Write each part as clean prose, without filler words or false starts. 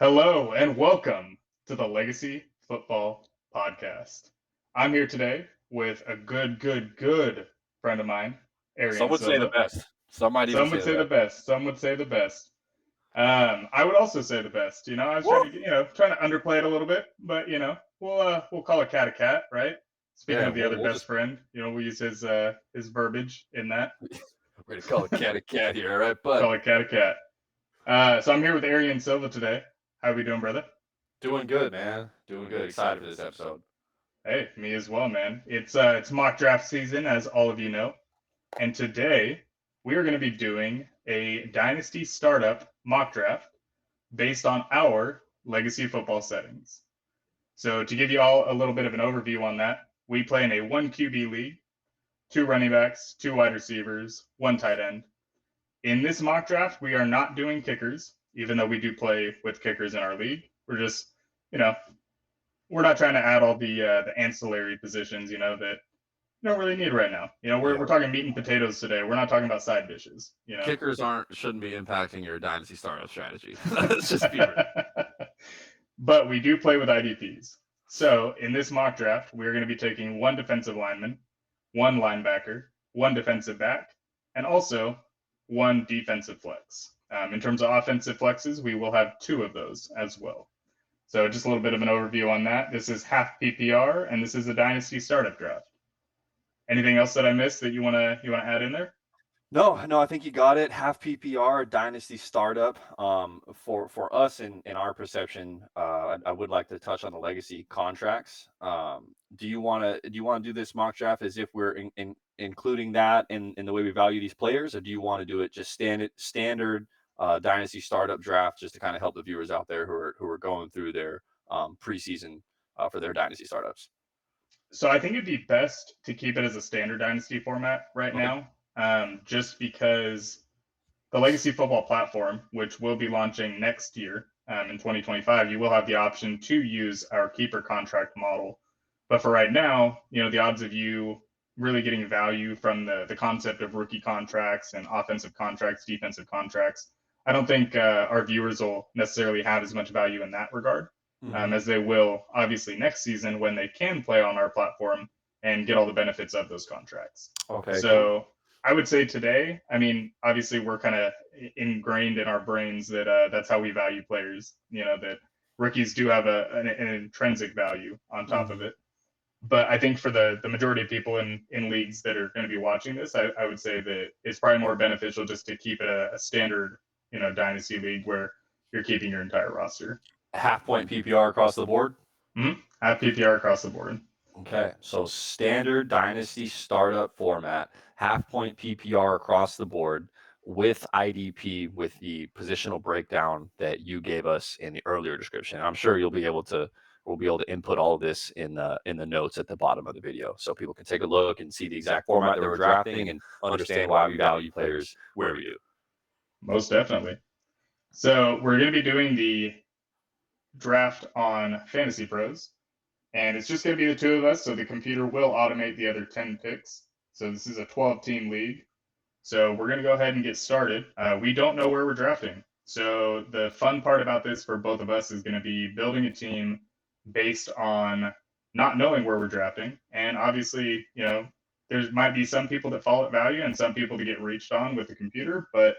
Hello and welcome to the Legacy Football Podcast. I'm here today with a good friend of mine, Some Aryan would say the Silva. best. Some might even Some would say the the best. Some would say the best. I would also say the best. I was trying to underplay it a little bit, but we'll call a cat, right? Speaking Yeah, of the other we'll best just friend, we'll use his verbiage in that. we're gonna call a cat here, all right? But Call a cat a cat. So I'm here with Aryan Silva today. How are we doing, brother? doing good, man. Doing good. Excited for this episode. Hey, me as well, man. It's mock draft season, as all of you know, and today we are going to be doing a Dynasty startup mock draft based on our legacy football settings. So to give you all a little bit of an overview on that, we play in a one QB league, two running backs, two wide receivers, one tight end. In this mock draft, we are not doing kickers, even though we do play with kickers in our league. We're just, you know, we're not trying to add all the ancillary positions, that you don't really need right now. We're talking meat and potatoes today. We're not talking about side dishes. Kickers shouldn't be impacting your dynasty startup strategy. Let's just be real. But we do play with IDPs. So in this mock draft, we're going to be taking one defensive lineman, one linebacker, one defensive back, and also one defensive flex. In terms of offensive flexes, we will have two of those as well. So just a little bit of an overview on that. This is half PPR, and this is a dynasty startup draft. Anything else that I missed that you wanna add in there? No, I think you got it. Half PPR dynasty startup. For us in our perception, I would like to touch on the legacy contracts. Do you want to do this mock draft as if we're including that in the way we value these players, or do you want to do it just standard dynasty startup draft just to kind of help the viewers out there who are going through their preseason for their dynasty startups? So I think it'd be best to keep it as a standard dynasty format right Okay. now, just because the legacy football platform, which will be launching next year in 2025, you will have the option to use our keeper contract model. But for right now, the odds of you really getting value from the concept of rookie contracts and offensive contracts, defensive contracts, I don't think our viewers will necessarily have as much value in that regard. As they will obviously next season when they can play on our platform and get all the benefits of those contracts. Okay. So I would say today, obviously we're kind of ingrained in our brains that that's how we value players, that rookies do have an intrinsic value on top of it. But I think for the majority of people in leagues that are going to be watching this, I would say that it's probably more beneficial just to keep it a standard, dynasty league where you're keeping your entire roster. Half point PPR across the board. Half PPR across the board. Okay, so standard dynasty startup format, half point PPR across the board with IDP with the positional breakdown that you gave us in the earlier description. I'm sure we'll be able to input all of this in the notes at the bottom of the video, so people can take a look and see the exact format that we're drafting and understand why we value players where we do. Most definitely. So we're going to be doing the draft on Fantasy Pros, and it's just going to be the two of us, so the computer will automate the other 10 picks. So this is a 12-team league. So we're going to go ahead and get started. We don't know where we're drafting. So the fun part about this for both of us is going to be building a team based on not knowing where we're drafting. And obviously, there might be some people that fall at value and some people that get reached on with the computer, but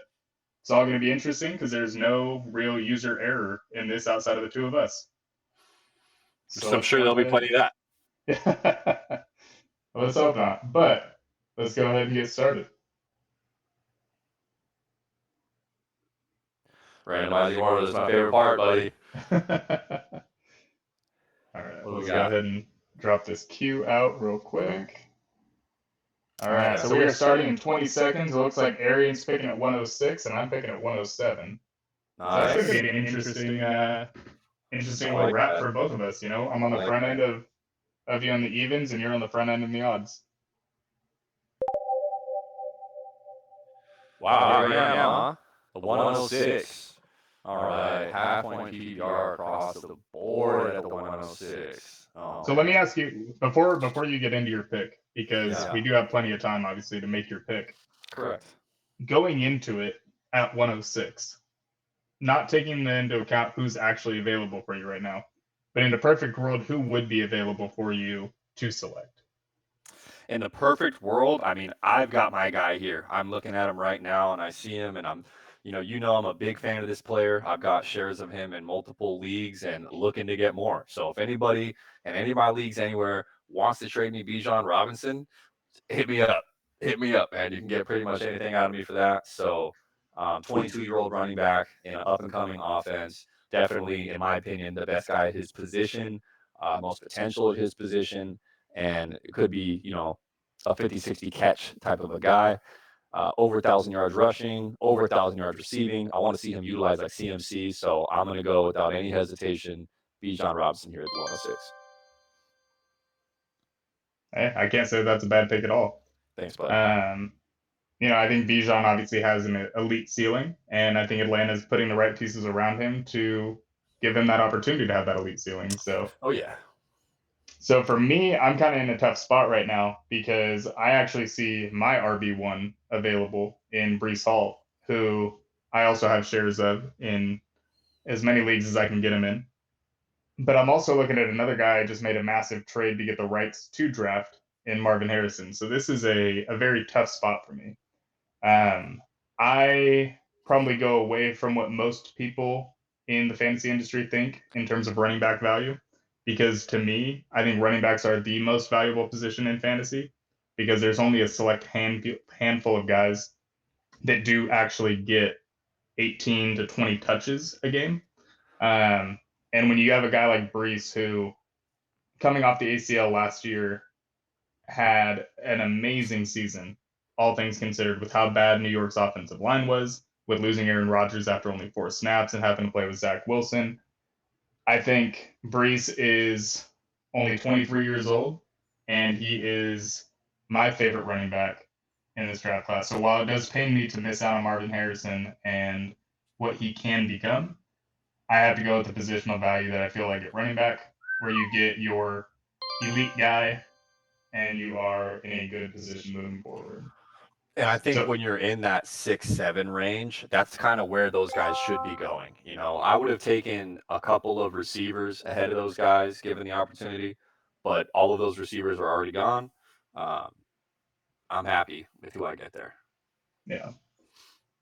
it's all going to be interesting because there's no real user error in this outside of the two of us. So I'm sure there'll be plenty of that. Well, let's hope not. But let's go ahead and get started. Randomizing order is my favorite part, buddy. All right, let's go ahead and drop this cue out real quick. All right, so we are starting in 20 seconds. It looks like Aryan's picking at 106, and I'm picking at 107. Nice. So that's going to be an interesting little wrap for both of us. I'm on the front end of you on the evens, and you're on the front end in the odds. Wow, here I am, huh? The 106. All right, half point PPR across the board at the 106. Oh. So let me ask you, before you get into your pick, because we do have plenty of time, obviously, to make your pick. Correct. Going into it at 106, not taking into account who's actually available for you right now, but in a perfect world, who would be available for you to select? In the perfect world, I mean, I've got my guy here. I'm looking at him right now and I see him and I'm a big fan of this player. I've got shares of him in multiple leagues and looking to get more. So if anybody in any of my leagues anywhere wants to trade me Bijan Robinson, hit me up. Hit me up, man. You can get pretty much anything out of me for that. So, 22-year-old running back in an up and coming offense, definitely, in my opinion, the best guy at his position, most potential at his position, and it could be, a 50, 60 catch type of a guy. Over 1,000 yards rushing, over 1,000 yards receiving. I want to see him utilized like CMC. So I'm going to go without any hesitation, Bijan Robinson here at the 106. I can't say that's a bad pick at all. Thanks, bud. I think Bijan obviously has an elite ceiling, and I think Atlanta is putting the right pieces around him to give him that opportunity to have that elite ceiling. Oh, yeah. So for me, I'm kind of in a tough spot right now because I actually see my RB1 available in Brees Hall, who I also have shares of in as many leagues as I can get him in. But I'm also looking at another guy I just made a massive trade to get the rights to draft in Marvin Harrison. So this is a very tough spot for me. I probably go away from what most people in the fantasy industry think in terms of running back value, because to me, I think running backs are the most valuable position in fantasy because there's only a select handful of guys that do actually get 18 to 20 touches a game. Um, and when you have a guy like Brees, who coming off the ACL last year had an amazing season, all things considered, with how bad New York's offensive line was, with losing Aaron Rodgers after only 4 snaps and having to play with Zach Wilson. I think Brees is only 23 years old, and he is my favorite running back in this draft class. So while it does pain me to miss out on Marvin Harrison and what he can become, I have to go with the positional value that I feel like at running back, where you get your elite guy and you are in a good position moving forward. And I think So when you're in that 6-7 range, that's kind of where those guys should be going. I would have taken a couple of receivers ahead of those guys given the opportunity, but all of those receivers are already gone. Um, I'm happy with who I get there. yeah.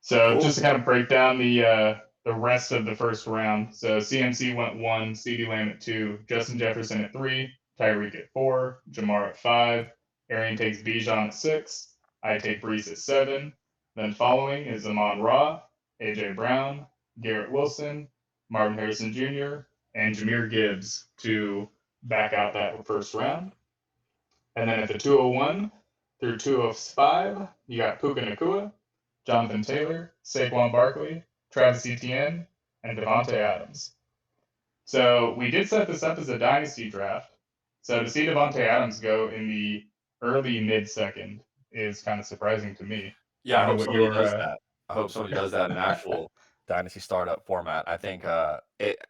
So Cool. just to kind of break down the rest of the first round. So CMC went 1, CeeDee Lamb at 2, Justin Jefferson at 3, Tyreek at 4, Jamar at 5, Aryan takes Bijan at 6, I take Brees at 7. Then following is Amon-Ra, AJ Brown, Garrett Wilson, Marvin Harrison Jr., and Jahmyr Gibbs to back out that first round. And then at the 201 through 205, you got Puka Nacua, Jonathan Taylor, Saquon Barkley, Travis Etienne, and Devontae Adams. So we did set this up as a dynasty draft. So to see Devontae Adams go in the early mid-second is kind of surprising to me. Yeah, I hope somebody does that. I hope somebody does that in actual dynasty startup format. I think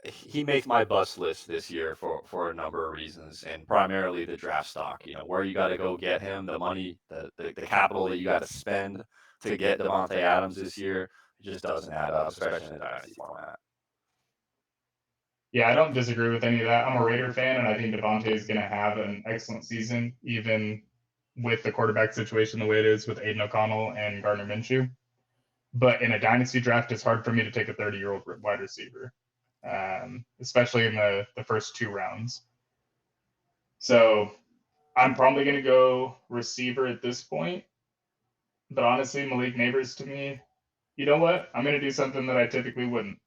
he makes my bust list this year for a number of reasons, and primarily the draft stock. Where you got to go get him, the money, the capital that you got to spend to get Devontae Adams this year, it just doesn't add up, especially in the dynasty format. Yeah, I don't disagree with any of that. I'm a Raider fan, and I think Devontae is going to have an excellent season, even with the quarterback situation the way it is with Aiden O'Connell and Gardner Minshew. But in a dynasty draft, it's hard for me to take a 30-year-old wide receiver, especially in the first 2 rounds. So I'm probably going to go receiver at this point. But honestly, Malik Neighbors to me, you know what? I'm going to do something that I typically wouldn't.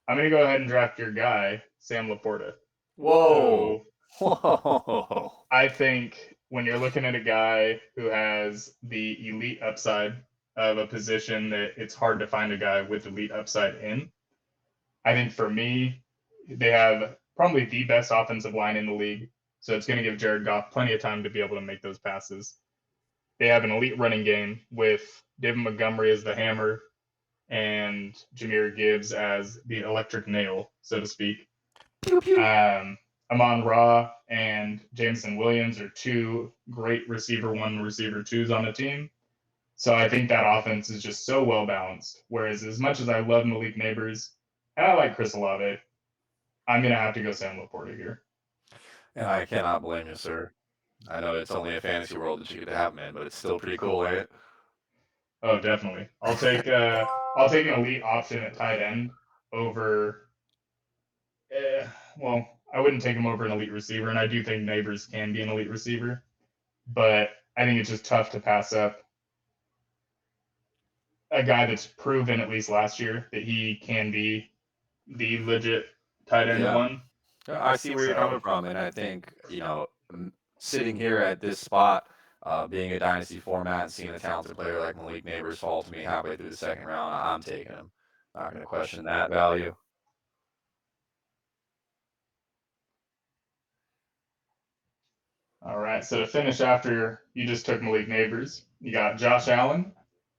I'm going to go ahead and draft your guy, Sam Laporta. Whoa. Whoa. I think when you're looking at a guy who has the elite upside of a position that it's hard to find a guy with elite upside in, I think for me, they have probably the best offensive line in the league. So it's going to give Jared Goff plenty of time to be able to make those passes. They have an elite running game with David Montgomery as the hammer and Jahmyr Gibbs as the electric nail, so to speak. Pew, pew. Amon-Ra and Jameson Williams are 2 great receiver 1, receiver 2s on the team. So I think that offense is just so well balanced. Whereas as much as I love Malik Neighbors, And I like Chris Olave. I'm going to have to go Sam Laporta here. And I cannot blame you, sir. I know it's only a fantasy world that you get to have him in, but it's still pretty cool, ain't it? Oh, definitely. I'll take an elite option at tight end over. Well, I wouldn't take him over an elite receiver, and I do think Neighbors can be an elite receiver, but I think it's just tough to pass up a guy that's proven at least last year that he can be the legit tight end Yeah. one. I see where you're coming from, and I think sitting here at this spot, being a dynasty format, and seeing a talented player like Malik Neighbors fall to me halfway through the second round, I'm taking him. Not going to question that value. All right. So to finish after you just took Malik Neighbors, you got Josh Allen,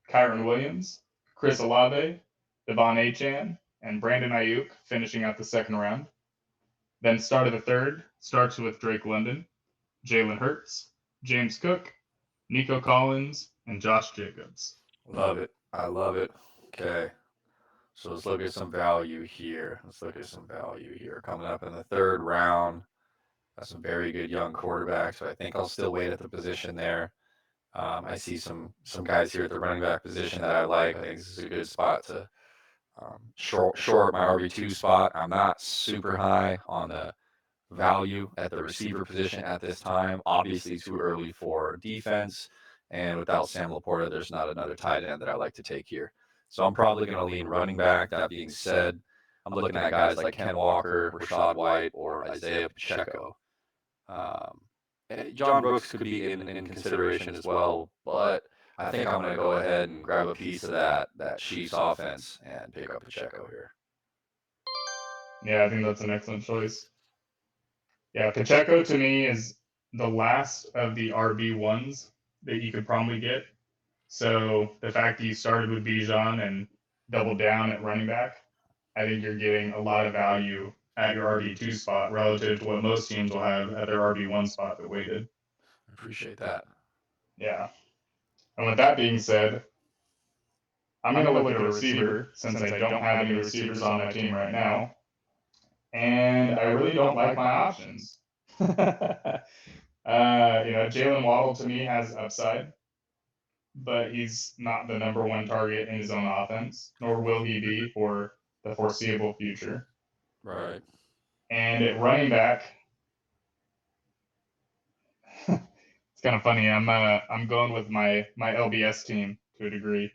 Kyron Williams, Chris Olave, Devon Achane, and Brandon Ayuk finishing out the second round. Then start of the third starts with Drake London, Jalen Hurts, James Cook, Nico Collins, and Josh Jacobs. Love it. I love it. Okay. So let's look at some value here. Coming up in the third round, got some very good young quarterbacks, but I think I'll still wait at the position there. I see some guys here at the running back position that I like. I think this is a good spot to short my RB2 spot. I'm not super high on the value at the receiver position at this time. Obviously, too early for defense. And without Sam Laporta, there's not another tight end that I like to take here. So I'm probably going to lean running back. That being said, I'm looking at guys like Ken Walker, Rashad White, or Isaiah Pacheco. John Brooks could be in consideration as well, but I think I'm going to go ahead and grab a piece of that Chiefs offense and pick up Pacheco here. Yeah, I think that's an excellent choice. Yeah, Pacheco to me is the last of the RB1s that you could probably get. So the fact that you started with Bijan and doubled down at running back, I think you're getting a lot of value at your RB2 spot relative to what most teams will have at their RB1 spot that waited. Appreciate that. Yeah. And with that being said, I'm going to look at a receiver since I don't have any receivers on my team right now. And I really don't like my options. Jalen Waddle to me has upside, but he's not the number one target in his own offense, nor will he be for the foreseeable future. Right. And at running back, it's kind of funny. I'm going with my LBS team to a degree.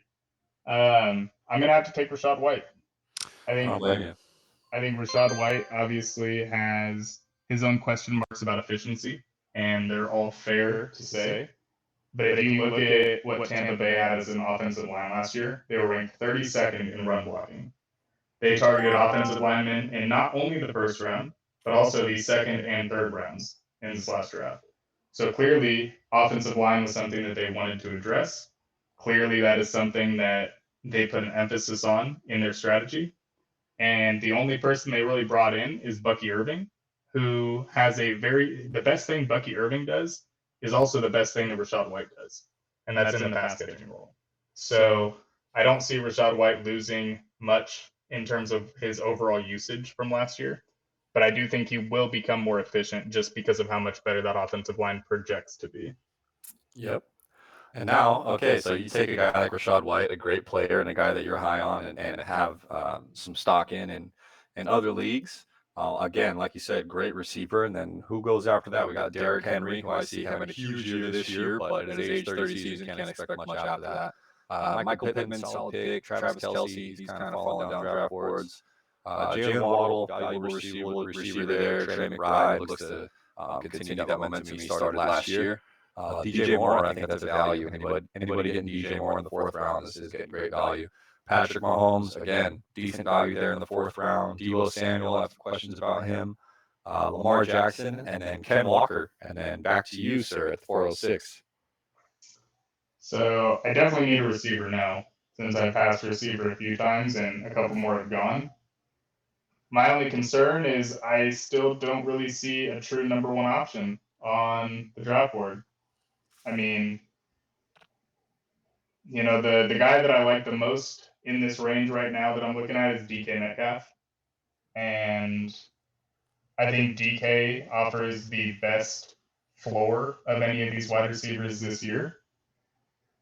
I'm gonna have to take Rachaad White. I think Rachaad White obviously has his own question marks about efficiency, and they're all fair to say. But if you look at what Tampa Bay had as an offensive line last year, they were ranked 32nd in run blocking. They targeted offensive linemen in not only the first round, but also the second and third rounds in this last draft. So clearly, offensive line was something that they wanted to address. Clearly, that is something that they put an emphasis on in their strategy. And the only person they really brought in is Bucky Irving, who has the best thing Bucky Irving does is also the best thing that Rachaad White does, and that's in the pass catching role. So I don't see Rachaad White losing much in terms of his overall usage from last year, but I do think he will become more efficient just because of how much better that offensive line projects to be. Yep. And now, okay, so you take a guy like Rachaad White, a great player and a guy that you're high on and have some stock in other leagues. Again, like you said, great receiver. And then who goes after that? We got Derrick Henry, who I see having a huge year this year, but at his age 30 season, can't expect much after that. Michael Pittman, solid pick. Travis Kelce, he's kind of falling down draft boards. Jalen Waddle, valuable receiver there. Trey McBride looks to continue that momentum he started last year. DJ Moore, I think that's a value. Anybody getting DJ Moore in the fourth round, this is getting great value. Patrick Mahomes, again, decent value there in the fourth round. Deebo Samuel, I have questions about him. Lamar Jackson, and then Ken Walker. And then back to you, sir, at 406. So I definitely need a receiver now, since I've passed receiver a few times and a couple more have gone. My only concern is I still don't really see a true number one option on the draft board. I mean, the guy that I like the most in this range right now that I'm looking at is DK Metcalf. and I think DK offers the best floor of any of these wide receivers this year.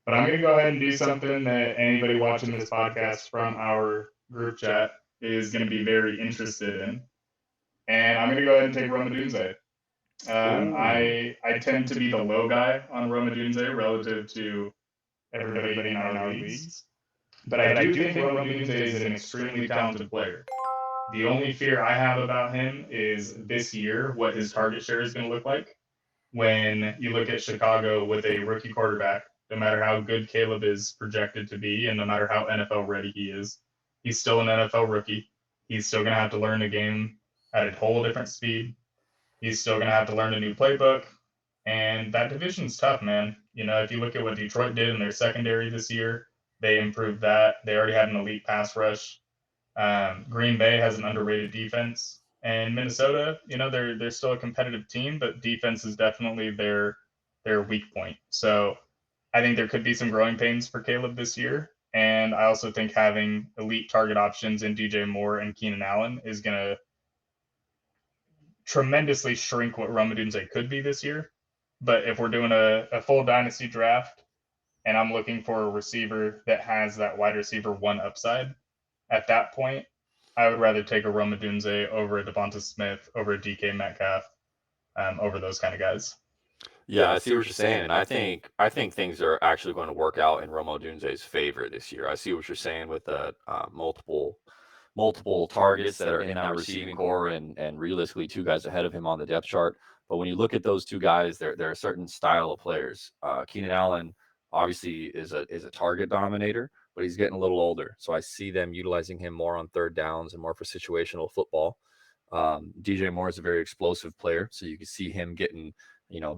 But I'm going to go ahead and do something that anybody watching this podcast from our group chat is going to be very interested in. And I'm going to go ahead and take Roma Dunze. I tend to be the low guy on Roma Dunze relative to everybody in our leagues. But I do think Roma Dunze is an extremely talented player. The only fear I have about him is this year, what his target share is going to look like. When you look at Chicago with a rookie quarterback, no matter how good Caleb is projected to be, and no matter how NFL ready he is, he's still an NFL rookie. He's still going to have to learn the game at a whole different speed. He's still going to have to learn a new playbook. And that division's tough, man. You know, if you look at what Detroit did in their secondary this year, they improved that. They already had an elite pass rush. Green Bay has an underrated defense, and Minnesota, you know, they're still a competitive team, but defense is definitely their weak point. So I think there could be some growing pains for Caleb this year, and I also think having elite target options in DJ Moore and Keenan Allen is going to tremendously shrink what Ramadunze could be this year. But if we're doing a full dynasty draft, and I'm looking for a receiver that has that wide receiver one upside, at that point, I would rather take a Roma Dunze over a Devonta Smith, over a DK Metcalf, over those kind of guys. Yeah, I see what you're saying, and I think things are actually going to work out in Romo Dunze's favor this year. I see what you're saying with the multiple targets that are in that receiving core, and realistically two guys ahead of him on the depth chart. But when you look at those two guys, they're a certain style of players. Keenan Allen obviously is a target dominator, but he's getting a little older, so I see them utilizing him more on third downs and more for situational football. DJ Moore is a very explosive player, so you can see him getting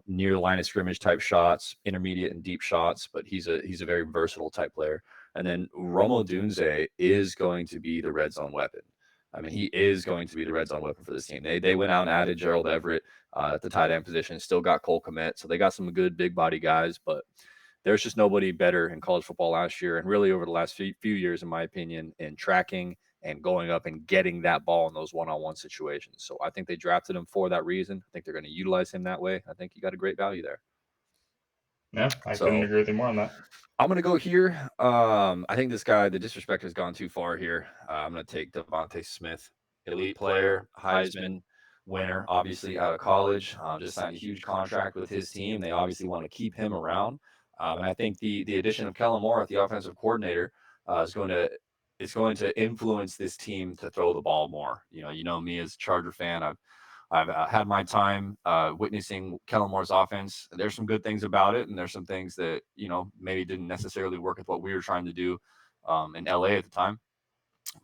near the line of scrimmage type shots, intermediate and deep shots, but he's a very versatile type player. And then Romo Dunze is going to be the red zone weapon. I mean, he is going to be the red zone weapon for this team. They went out and added Gerald Everett at the tight end position, still got Cole Kmet, so they got some good big body guys, but there's just nobody better in college football last year and really over the last few years, in my opinion, in tracking and going up and getting that ball in those one-on-one situations. So I think they drafted him for that reason. I think they're going to utilize him that way. I think you got a great value there. Yeah, I couldn't agree with you more on that. I'm going to go here. I think this guy, the disrespect has gone too far here. I'm going to take Devonta Smith, elite player, Heisman winner, obviously out of college. Just signed a huge contract with his team. They obviously want to keep him around. And I think the addition of Kellen Moore, the offensive coordinator, is going to influence this team to throw the ball more. You know me as a Charger fan. I've had my time witnessing Kellen Moore's offense. There's some good things about it, and there's some things that maybe didn't necessarily work with what we were trying to do in LA at the time.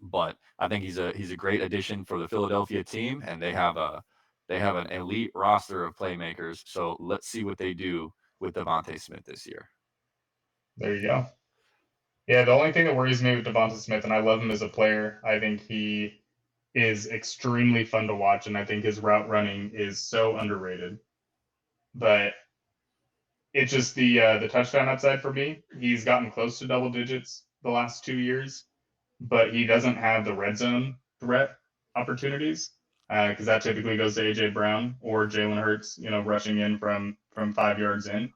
But I think he's a great addition for the Philadelphia team, and they have an elite roster of playmakers. So let's see what they do with Devonta Smith this year. There you go. Yeah, the only thing that worries me with Devonta Smith, and I love him as a player, I think he is extremely fun to watch, and I think his route running is so underrated. But it's just the touchdown upside for me. He's gotten close to double digits the last 2 years, but he doesn't have the red zone threat opportunities because that typically goes to AJ Brown or Jalen Hurts, rushing in from 5 yards in.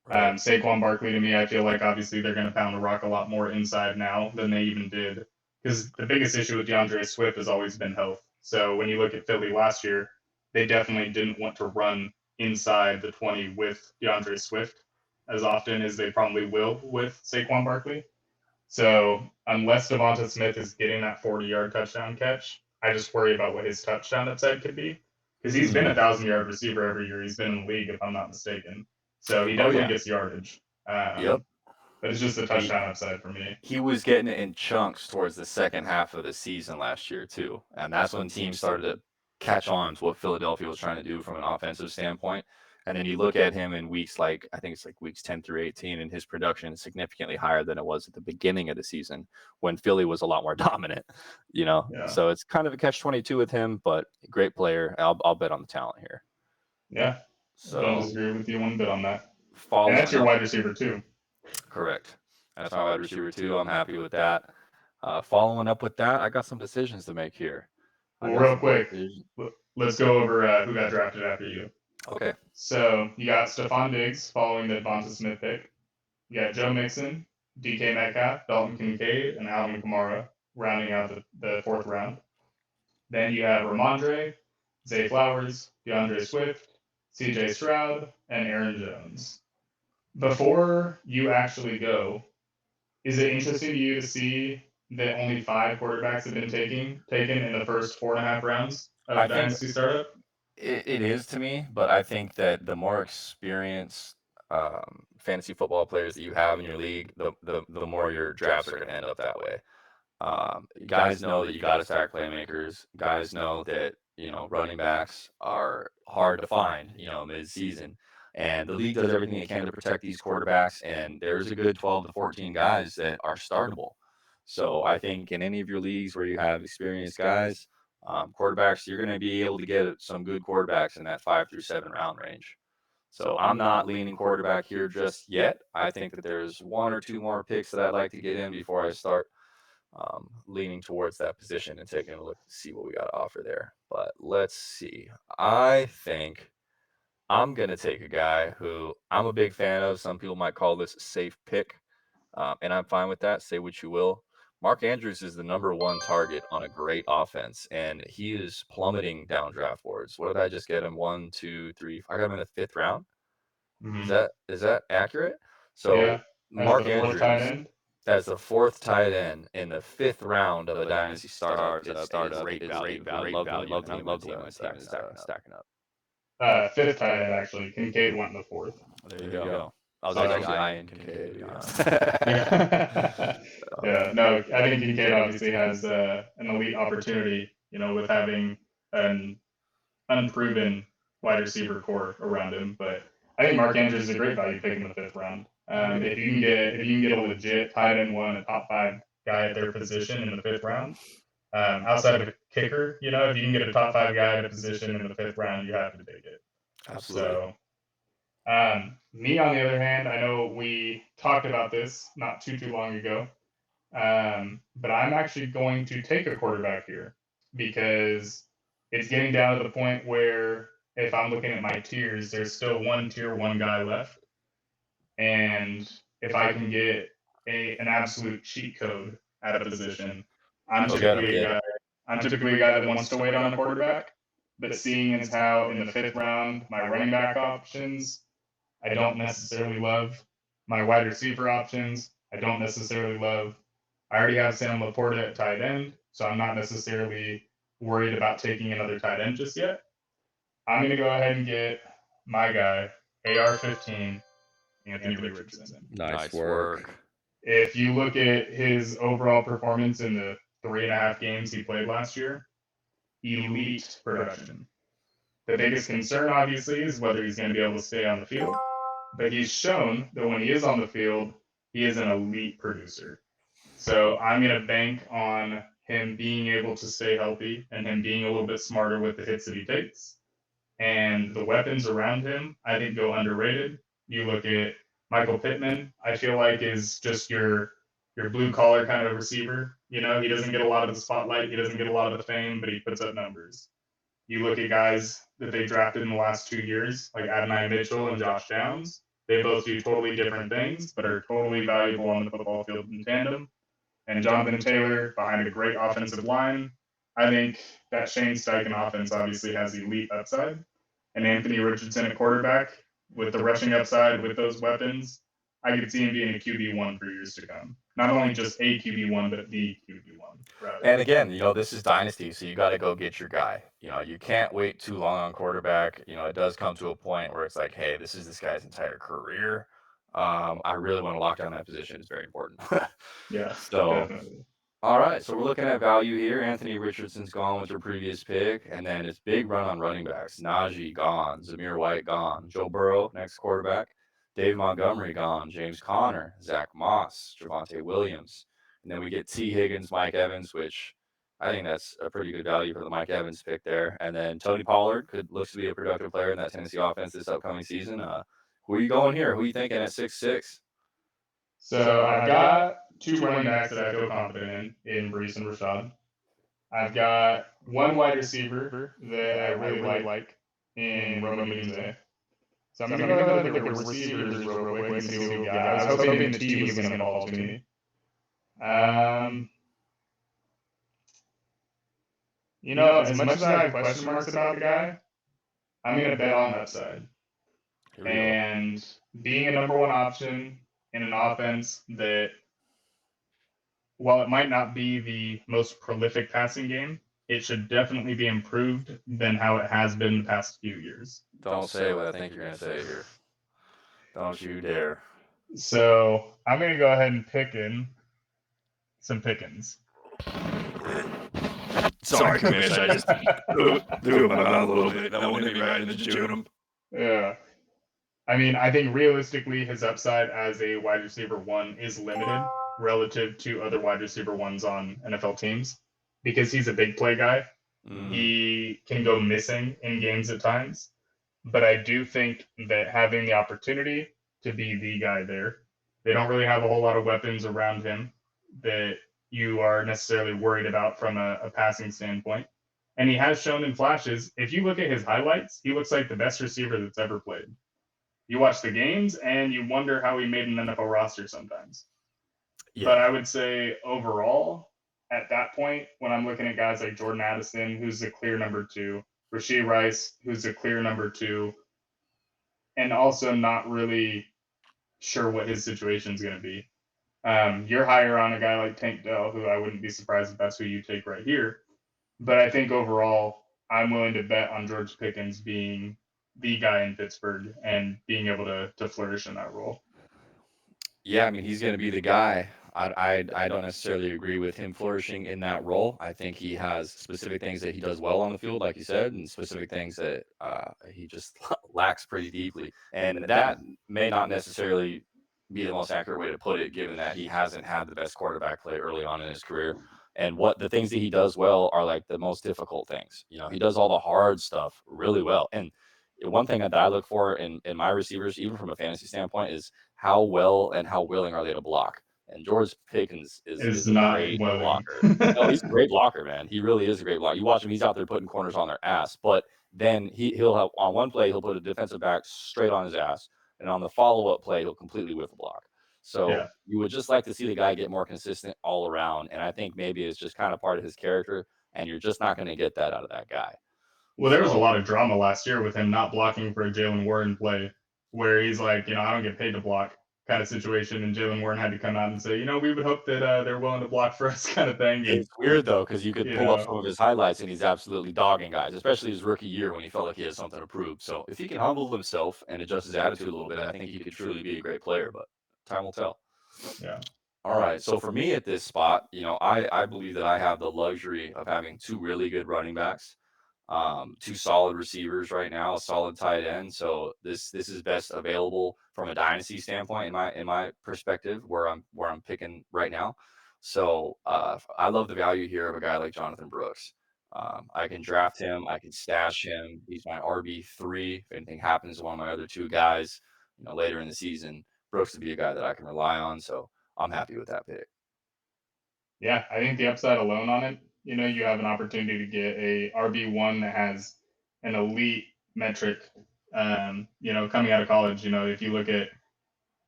Right. Saquon Barkley, to me, I feel like obviously they're going to pound the rock a lot more inside now than they even did, because the biggest issue with DeAndre Swift has always been health. So when you look at Philly last year, they definitely didn't want to run inside the 20 with DeAndre Swift as often as they probably will with Saquon Barkley. So unless Devonta Smith is getting that 40-yard touchdown catch, I just worry about what his touchdown upside could be, because he's been a 1,000-yard receiver every year he's been in the league, if I'm not mistaken. So he definitely gets yardage. Yep. But it's just a touchdown upside for me. He was getting it in chunks towards the second half of the season last year, too. And that's when teams started to catch on to what Philadelphia was trying to do from an offensive standpoint. And then you look at him in weeks I think it's like weeks 10 through 18, and his production is significantly higher than it was at the beginning of the season when Philly was a lot more dominant, Yeah. So it's kind of a catch-22 with him, but great player. I'll bet on the talent here. Yeah. So don't disagree with you one bit on that. And that's your wide receiver too. Correct. That's my wide receiver too. I'm happy with that. Following up with that, I got some decisions to make here. Well, real quick, let's go over who got drafted after you. Okay. So you got Stephon Diggs following the Devonta Smith pick. You got Joe Mixon, DK Metcalf, Dalton Kincaid, and Alvin Kamara rounding out the fourth round. Then you have Ramondre, Zay Flowers, DeAndre Swift, CJ Stroud, and Aaron Jones. Before you actually go, is it interesting to you to see that only 5 quarterbacks have been taken in the first 4.5 rounds of Dynasty Startup? It is to me, but I think that the more experienced fantasy football players that you have in your league, the more your drafts are going to end up that way. Guys know that you got to stack playmakers. Guys know that running backs are hard to find mid-season, and the league does everything it can to protect these quarterbacks. And there's a good 12 to 14 guys that are startable. So I think in any of your leagues where you have experienced guys, quarterbacks, you're going to be able to get some good quarterbacks in that 5 through 7 round range. So I'm not leaning quarterback here just yet. I think that there's 1 or 2 more picks that I'd like to get in before I start leaning towards that position and taking a look to see what we got to offer there. But let's see. I think I'm going to take a guy who I'm a big fan of. Some people might call this a safe pick, and I'm fine with that. Say what you will. Mark Andrews is the #1 target on a great offense, and he is plummeting down draft boards. What did I just get him? 1, 2, 3. I got him in the 5th round. Mm-hmm. Is that accurate? So yeah, Mark Andrews, as the 4th tight end in the 5th round of a Dynasty startup is great value. I love the stacking up. 5th tight end, actually. Kincaid went in the 4th. There you go. I was actually eyeing Kincaid, to be honest. Yeah, no, I think Kincaid obviously has an elite opportunity, with having an unproven wide receiver core around him. But I think Mark Andrews is a great value pick in the 5th round. If you can get a legit tight end one, a top 5 guy at their position in the 5th round, outside of a kicker, if you can get a top 5 guy at a position in the 5th round, you have to take it. Absolutely. So, me on the other hand, I know we talked about this not too long ago, but I'm actually going to take a quarterback here because it's getting down to the point where if I'm looking at my tiers, there's still one tier 1 guy left, and if I can get an absolute cheat code at a position, I'm typically a guy that wants to wait on a quarterback. But seeing as how in the 5th round my running back options, I don't necessarily love. My wide receiver options, I don't necessarily love. I already have Sam Laporta at tight end, so I'm not necessarily worried about taking another tight end just yet. I'm going to go ahead and get my guy, AR-15, Anthony Richardson. Nice work. If you look at his overall performance in the 3.5 games he played last year, elite production. The biggest concern, obviously, is whether he's going to be able to stay on the field. But he's shown that when he is on the field, he is an elite producer. So I'm going to bank on him being able to stay healthy and him being a little bit smarter with the hits that he takes. And the weapons around him, I think, go underrated. You look at Michael Pittman, I feel like is just your blue collar kind of receiver. He doesn't get a lot of the spotlight, he doesn't get a lot of the fame, but he puts up numbers. You look at guys that they drafted in the last 2 years, like Adonai Mitchell and Josh Downs. They both do totally different things, but are totally valuable on the football field in tandem. And Jonathan Taylor behind a great offensive line. I think that Shane Steichen offense obviously has elite upside. And Anthony Richardson at quarterback with the rushing upside with those weapons, I could see him being a QB1 for years to come. Not only just a QB1, but the QB1. And again, this is Dynasty, so you got to go get your guy. You can't wait too long on quarterback. It does come to a point where it's like, hey, this is this guy's entire career. I really want to lock down that position. It's very important. Yeah. So, definitely. All right, so we're looking at value here. Anthony Richardson's gone with your previous pick, and then it's big run on running backs. Najee gone, Zamir White gone, Joe Burrow next quarterback, Dave Montgomery gone, James Conner, Zach Moss, Javonte Williams, and then we get T. Higgins, Mike Evans, which I think that's a pretty good value for the Mike Evans pick there. And then Tony Pollard looks to be a productive player in that Tennessee offense this upcoming season. Who are you going here? Who are you thinking at 6'6"? So I've got 2 running backs that I feel confident in Brees and Rashad. I've got one wide receiver that I really like in Rome Odunze. So I'm gonna go ahead and look at receivers real quick and see what we got. I was hoping the T was gonna fall to me. As much as I have question marks about the guy, I'm gonna bet on upside. And being a number one option in an offense that, while it might not be the most prolific passing game, it should definitely be improved than how it has been the past few years. Don't say what I think you're gonna say here. Don't you dare. So I'm gonna go ahead and pick in some Pickens. Sorry, Commish. I just threw my mouth a little bit. That one hit me right in the jejunum. Yeah. I mean, I think realistically his upside as a wide receiver one is limited relative to other wide receiver ones on NFL teams because he's a big play guy. He can go missing in games at times. But I do think that having the opportunity to be the guy there, they don't really have a whole lot of weapons around him that you are necessarily worried about from a passing standpoint. And he has shown in flashes. If you look at his highlights, he looks like the best receiver that's ever played. You watch the games and you wonder how he made an NFL roster sometimes. Yeah. But I would say overall, at that point, when I'm looking at guys like Jordan Addison, who's the clear number two, Rashee Rice, who's the clear number two, and also not really sure what his situation is going to be. You're higher on a guy like Tank Dell, who I wouldn't be surprised if that's who you take right here. But I think overall, I'm willing to bet on George Pickens being the guy in Pittsburgh and being able to flourish in that role. Yeah, I mean, he's going to be the guy. I don't necessarily agree with him flourishing in that role. I think he has specific things that he does well on the field, like you said, and specific things that he just lacks pretty deeply. And that may not necessarily be the most accurate way to put it, given that he hasn't had the best quarterback play early on in his career. And what the things that he does well are like the most difficult things. You know, he does all the hard stuff really well. And one thing that I look for in my receivers, even from a fantasy standpoint, is how well and how willing are they to block. And George Pickens is a great blocker. No, he's a great blocker, man. He really is a great blocker. You watch him; he's out there putting corners on their ass. But then he'll have on one play, he'll put a defensive back straight on his ass, and on the follow-up play, he'll completely whiff a block. So you would just like to see the guy get more consistent all around. And I think maybe it's just kind of part of his character, and you're just not going to get that out of that guy. Well, there was a lot of drama last year with him not blocking for a Jalen Warren play, where he's like, I don't get paid to block kind of situation, and Jalen Warren had to come out and say, we would hope that they're willing to block for us kind of thing. It's weird, though, because you could pull up some of his highlights, and he's absolutely dogging guys, especially his rookie year when he felt like he had something to prove. So if he can humble himself and adjust his attitude a little bit, I think he could truly be a great player, but time will tell. Yeah. All right. So for me at this spot, I believe that I have the luxury of having two really good running backs. Two solid receivers right now, a solid tight end. So this is best available from a dynasty standpoint in my perspective, where I'm picking right now. So I love the value here of a guy like Jonathan Brooks. I can draft him, I can stash him. He's my RB3. If anything happens to one of my other two guys, later in the season, Brooks would be a guy that I can rely on. So I'm happy with that pick. Yeah, I think the upside alone on it, you have an opportunity to get a RB1 that has an elite metric, coming out of college. If you look at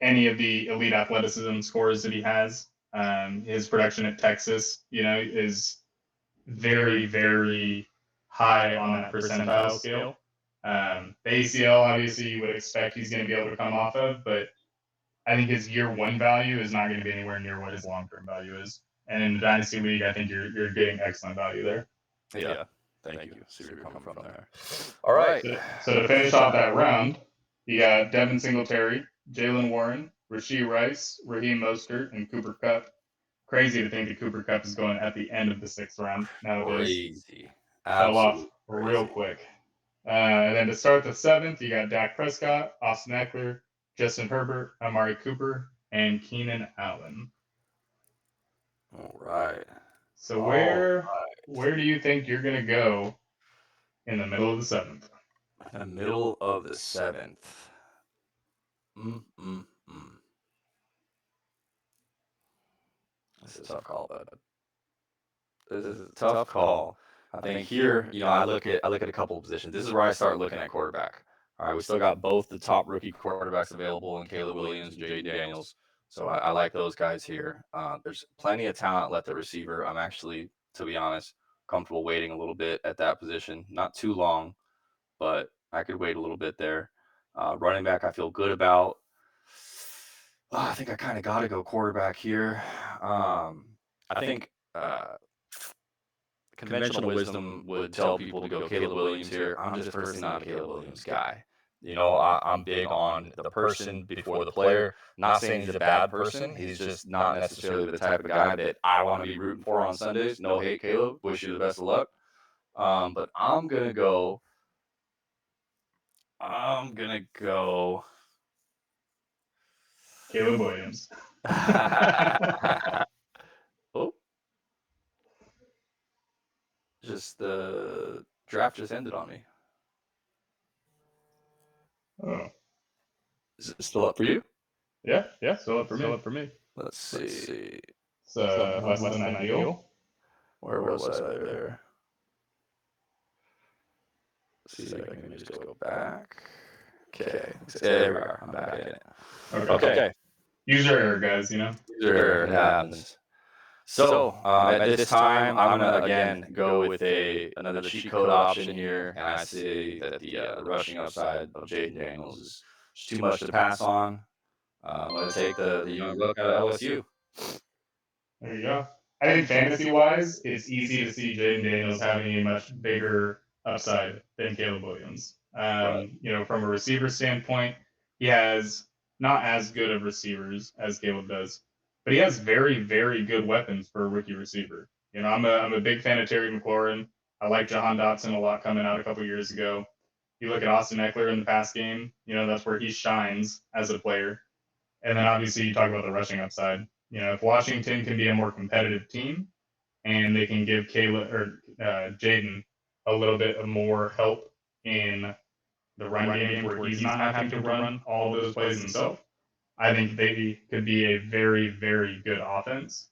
any of the elite athleticism scores that he has, his production at Texas, is very, very high on that percentile scale. The ACL, obviously, you would expect he's going to be able to come off of, but I think his year one value is not going to be anywhere near what his long-term value is. And in the Dynasty League, I think you're getting excellent value there. Yeah. Thank you. See where you're coming from there. All right. So to finish off that round, you got Devin Singletary, Jalen Warren, Rashee Rice, Raheem Mostert, and Cooper Kupp. Crazy to think that Cooper Kupp is going at the end of the 6th round nowadays. Crazy. Fell off real quick. And then to start the 7th, you got Dak Prescott, Austin Eckler, Justin Herbert, Amari Cooper, and Keenan Allen. All right. So where do you think you're going to go in the middle of the 7th? In the middle of the 7th. This is a tough call, but is a tough call. I think here, I look at a couple of positions. This is where I start looking at quarterback. All right, we still got both the top rookie quarterbacks available in Caleb Williams and Jaden Daniels. So I like those guys here. There's plenty of talent left at receiver. I'm actually, to be honest, comfortable waiting a little bit at that position. Not too long, but I could wait a little bit there. Running back, I feel good about. I think I kind of got to go quarterback here. I think conventional wisdom would tell people to go Caleb Williams here. I'm just personally not a Caleb Williams guy. I'm big on the person before the player. Not saying he's a bad person. He's just not necessarily the type of guy that I want to be rooting for on Sundays. No hate, Caleb. Wish you the best of luck. But I'm gonna go Caleb Williams. Oh. Just the draft just ended on me. Oh. Is it still up for you? Yeah, still up for me. Let's see. So less than ideal. Where was I there? Let's see if I can just go back. Okay. There we are. I'm back in it. Okay. User error, guys, User error, it happens. So at this time, I'm going to, again, go with another cheat code option here. And I say that the rushing upside of Jaden Daniels is just too much to pass on. I'm going to take the young look at LSU. There you go. I think fantasy-wise, it's easy to see Jaden Daniels having a much bigger upside than Caleb Williams. Right. From a receiver standpoint, he has not as good of receivers as Caleb does, but he has very, very good weapons for a rookie receiver. I'm a big fan of Terry McLaurin. I like Jahan Dotson a lot coming out a couple years ago. You look at Austin Eckler in the pass game, that's where he shines as a player. And then obviously you talk about the rushing upside. If Washington can be a more competitive team and they can give Caleb or Jaden a little bit of more help in the run game where he's not having to run all those plays himself, I think they could be a very, very good offense.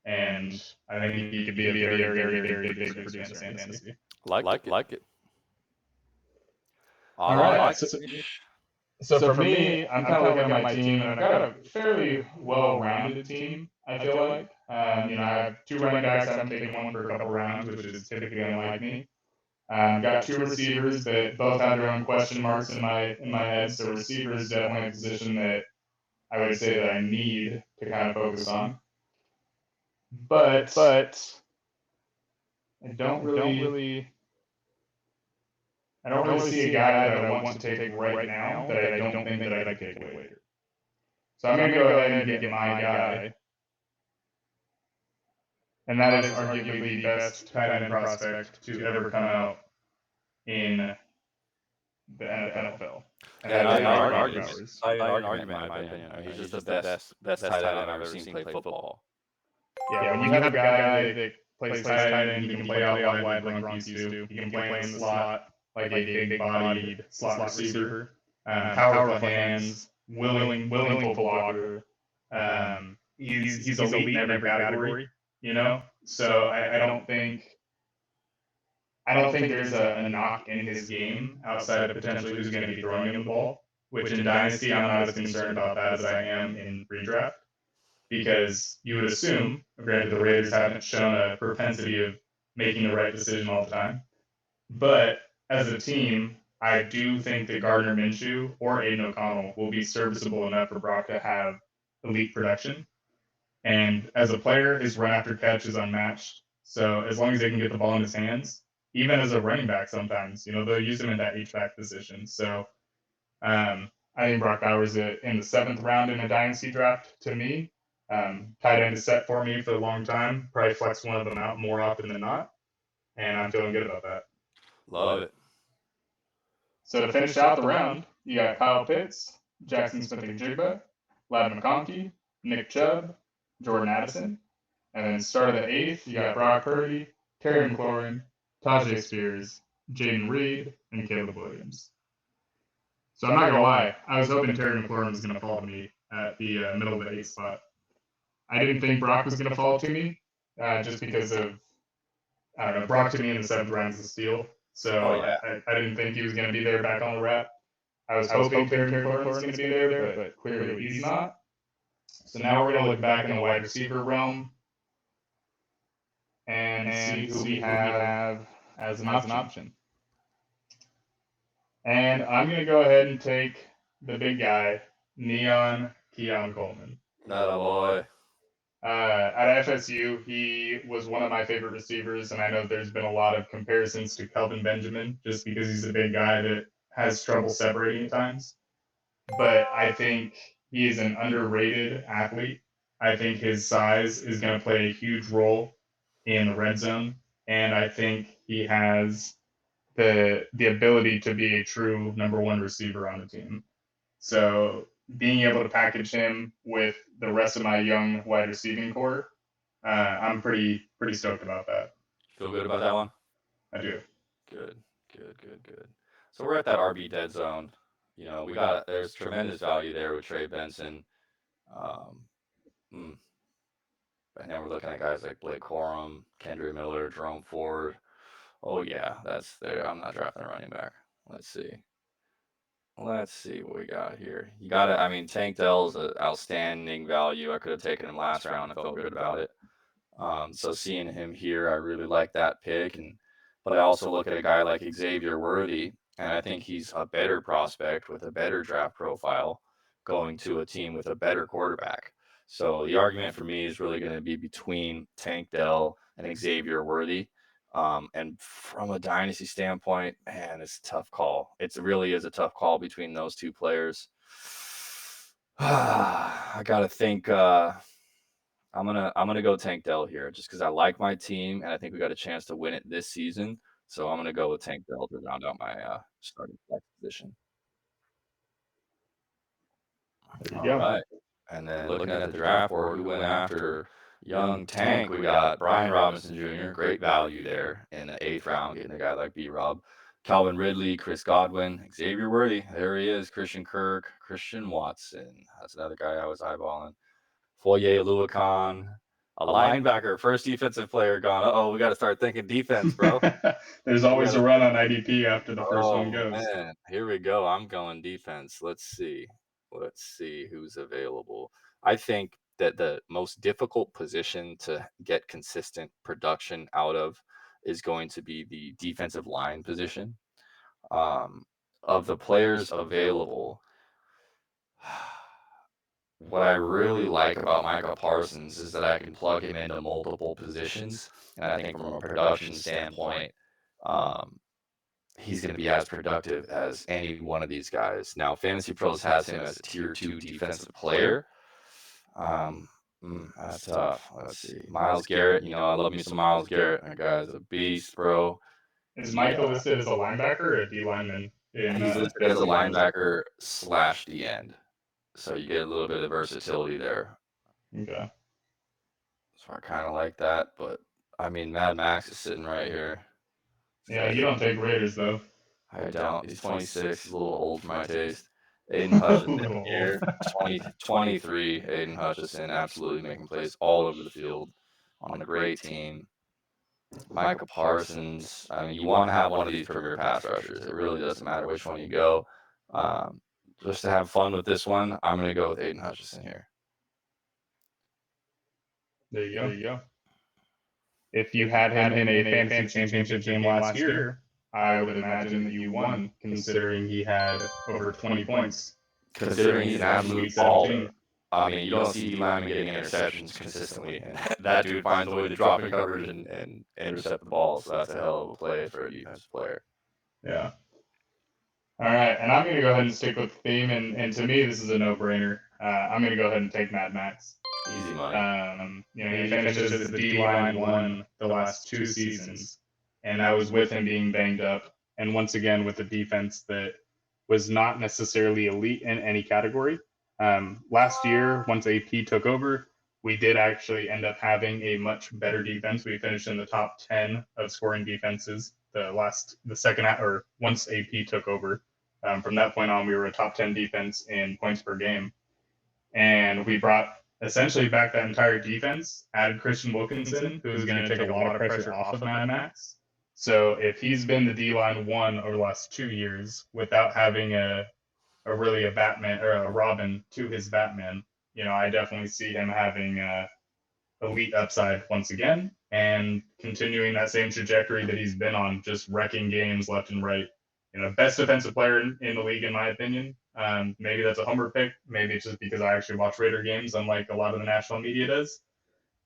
And I think he could be a very, very, very big producer in fantasy. Like it. All right. So for me, I'm kind of looking at my team, and I've got a fairly well-rounded team, I feel like. I have two running backs. I haven't taken one for a couple rounds, which is typically unlike me. Got two receivers that both have their own question marks in my head. So receivers is definitely a position that I would say that I need to kind of focus on. But I don't really see a guy that I want to take right now that I don't think that I could take later. So I'm going to go ahead and get my guy. And that is arguably the best tight end prospect to ever come out in the NFL. And that is Aryan. Not an argument, in my opinion. He's just the best tight end I've ever seen play football. Yeah, when you have a guy that plays tight end, he can play out wide like Gronk used to. He can play in the slot like a big-bodied slot receiver. Powerful hands, willing full blocker. He's elite in every category, So I don't think there's a knock in his game outside of potentially who's going to be throwing him the ball. Which in Dynasty, I'm not as concerned about that as I am in redraft. Because you would assume, granted the Raiders haven't shown a propensity of making the right decision all the time, but as a team, I do think that Gardner Minshew or Aiden O'Connell will be serviceable enough for Brock to have elite production. And as a player, his run after catch is unmatched. So as long as they can get the ball in his hands, even as a running back sometimes, they'll use him in that H-back position. So I think Brock Bowers in the 7th round in a dynasty draft, to me, tight end is set for me for a long time. Probably flex one of them out more often than not. And I'm feeling good about that. Love it. So to finish out the round, you got Kyle Pitts, Jackson Smith-Njigba, Ladd McConkey, Nick Chubb, Jordan Addison. And then start of the 8th, you got Brock Purdy, Terry McLaurin, Tajay Spears, Jaden Reed, and Caleb Williams. So I'm not going to lie, I was hoping Terry McLaurin was going to fall to me at the middle of the 8th spot. I didn't think Brock was going to fall to me just because of I don't know, Brock to me in the 7th round is a steal. So I didn't think he was going to be there back on the wrap. I was hoping Terry McLaurin was going to be there, but clearly he's not. So now we're going to look back in the wide receiver realm and see who we have as an option. And I'm going to go ahead and take the big guy, Neon Keon Coleman. Atta boy. At FSU, he was one of my favorite receivers, and I know there's been a lot of comparisons to Kelvin Benjamin just because he's a big guy that has trouble separating at times. But I think he is an underrated athlete. I think his size is going to play a huge role in the red zone, and I think he has the ability to be a true number one receiver on the team. So being able to package him with the rest of my young wide receiving core, I'm pretty stoked about that. Feel good about that one? I do. Good. So we're at that RB dead zone. You know, there's tremendous value there with Trey Benson. And then we're looking at guys like Blake Corum, Kendra Miller, Jerome Ford. Oh yeah, that's there. I'm not drafting a running back. Let's see what we got here. I mean, Tank Dell's an outstanding value. I could have taken him last round. I felt good about it. So seeing him here, I really like that pick. But I also look at a guy like Xavier Worthy, and I think he's a better prospect with a better draft profile going to a team with a better quarterback. So the argument for me is really going to be between Tank Dell and Xavier Worthy. And from a dynasty standpoint, man, it's a tough call. It really is a tough call between those two players. I gotta think. I'm gonna go Tank Dell here, just because I like my team and I think we got a chance to win it this season. So I'm gonna go with Tank Dell to round out my starting position. There you go. Right. And then looking at the draft board, we went after young Tank. We got Brian Robinson Jr., great value there in the 8th round, getting a guy like B-Rob. Calvin Ridley, Chris Godwin, Xavier Worthy. There he is. Christian Kirk, Christian Watson. That's another guy I was eyeballing. Foye Oluokun, a linebacker, first defensive player gone. Uh-oh, we got to start thinking defense, bro. There's always a run on IDP after the first one goes. Man, here we go. I'm going defense. Let's see who's available. I think that the most difficult position to get consistent production out of is going to be the defensive line position. Of the players available, what I really like about Micah Parsons is that I can plug him into multiple positions. And I think from a production standpoint, he's going to be as productive as any one of these guys. Now, Fantasy Pros has him as a tier 2 defensive player. That's tough. Let's see. Myles Garrett, I love me some Myles Garrett. That guy's a beast, bro. Is Micah listed as a linebacker or a D lineman? He's listed as a linebacker / D end. So you get a little bit of versatility there. Okay. So I kind of like that, but I mean, Mad Max is sitting right here. Yeah, you don't take Raiders though. I don't. He's 26. He's a little old for my taste. Aiden Hutchinson here, 23. Aiden Hutchinson absolutely making plays all over the field on a great team. Micah Parsons. I mean, you want to have one of these premier pass rushers. It really doesn't matter which one you go. Just to have fun with this one, I'm going to go with Aiden Hutchinson here. There you go. If you had him in a fantasy championship game last year, I would imagine that you won, considering he had over 20 points. Considering he's an absolute baller. I mean, you don't see D lineman getting interceptions consistently, and that dude finds a way to drop in coverage and intercept the ball. So that's a hell of a play for a defensive player. Yeah. All right, and I'm going to go ahead and stick with the theme, and to me, this is a no-brainer. I'm going to go ahead and take Mad Max. Easy money. He finishes as the D-line one the last 2 seasons, and that was with him being banged up, and once again with a defense that was not necessarily elite in any category. Last year, once AP took over, we did actually end up having a much better defense. We finished in the top 10 of scoring defenses the second half, or once AP took over. From that point on, we were a top 10 defense in points per game. And we brought essentially backed that entire defense, added Christian Wilkinson, who is going to take a lot of pressure off of Mad Max. So if he's been the D-line one over the last 2 years without having a really a Batman or a Robin to his Batman, I definitely see him having elite upside once again and continuing that same trajectory that he's been on, just wrecking games left and right. Best defensive player in the league, in my opinion. Maybe that's a Humber pick. Maybe it's just because I actually watch Raider games, unlike a lot of the national media does.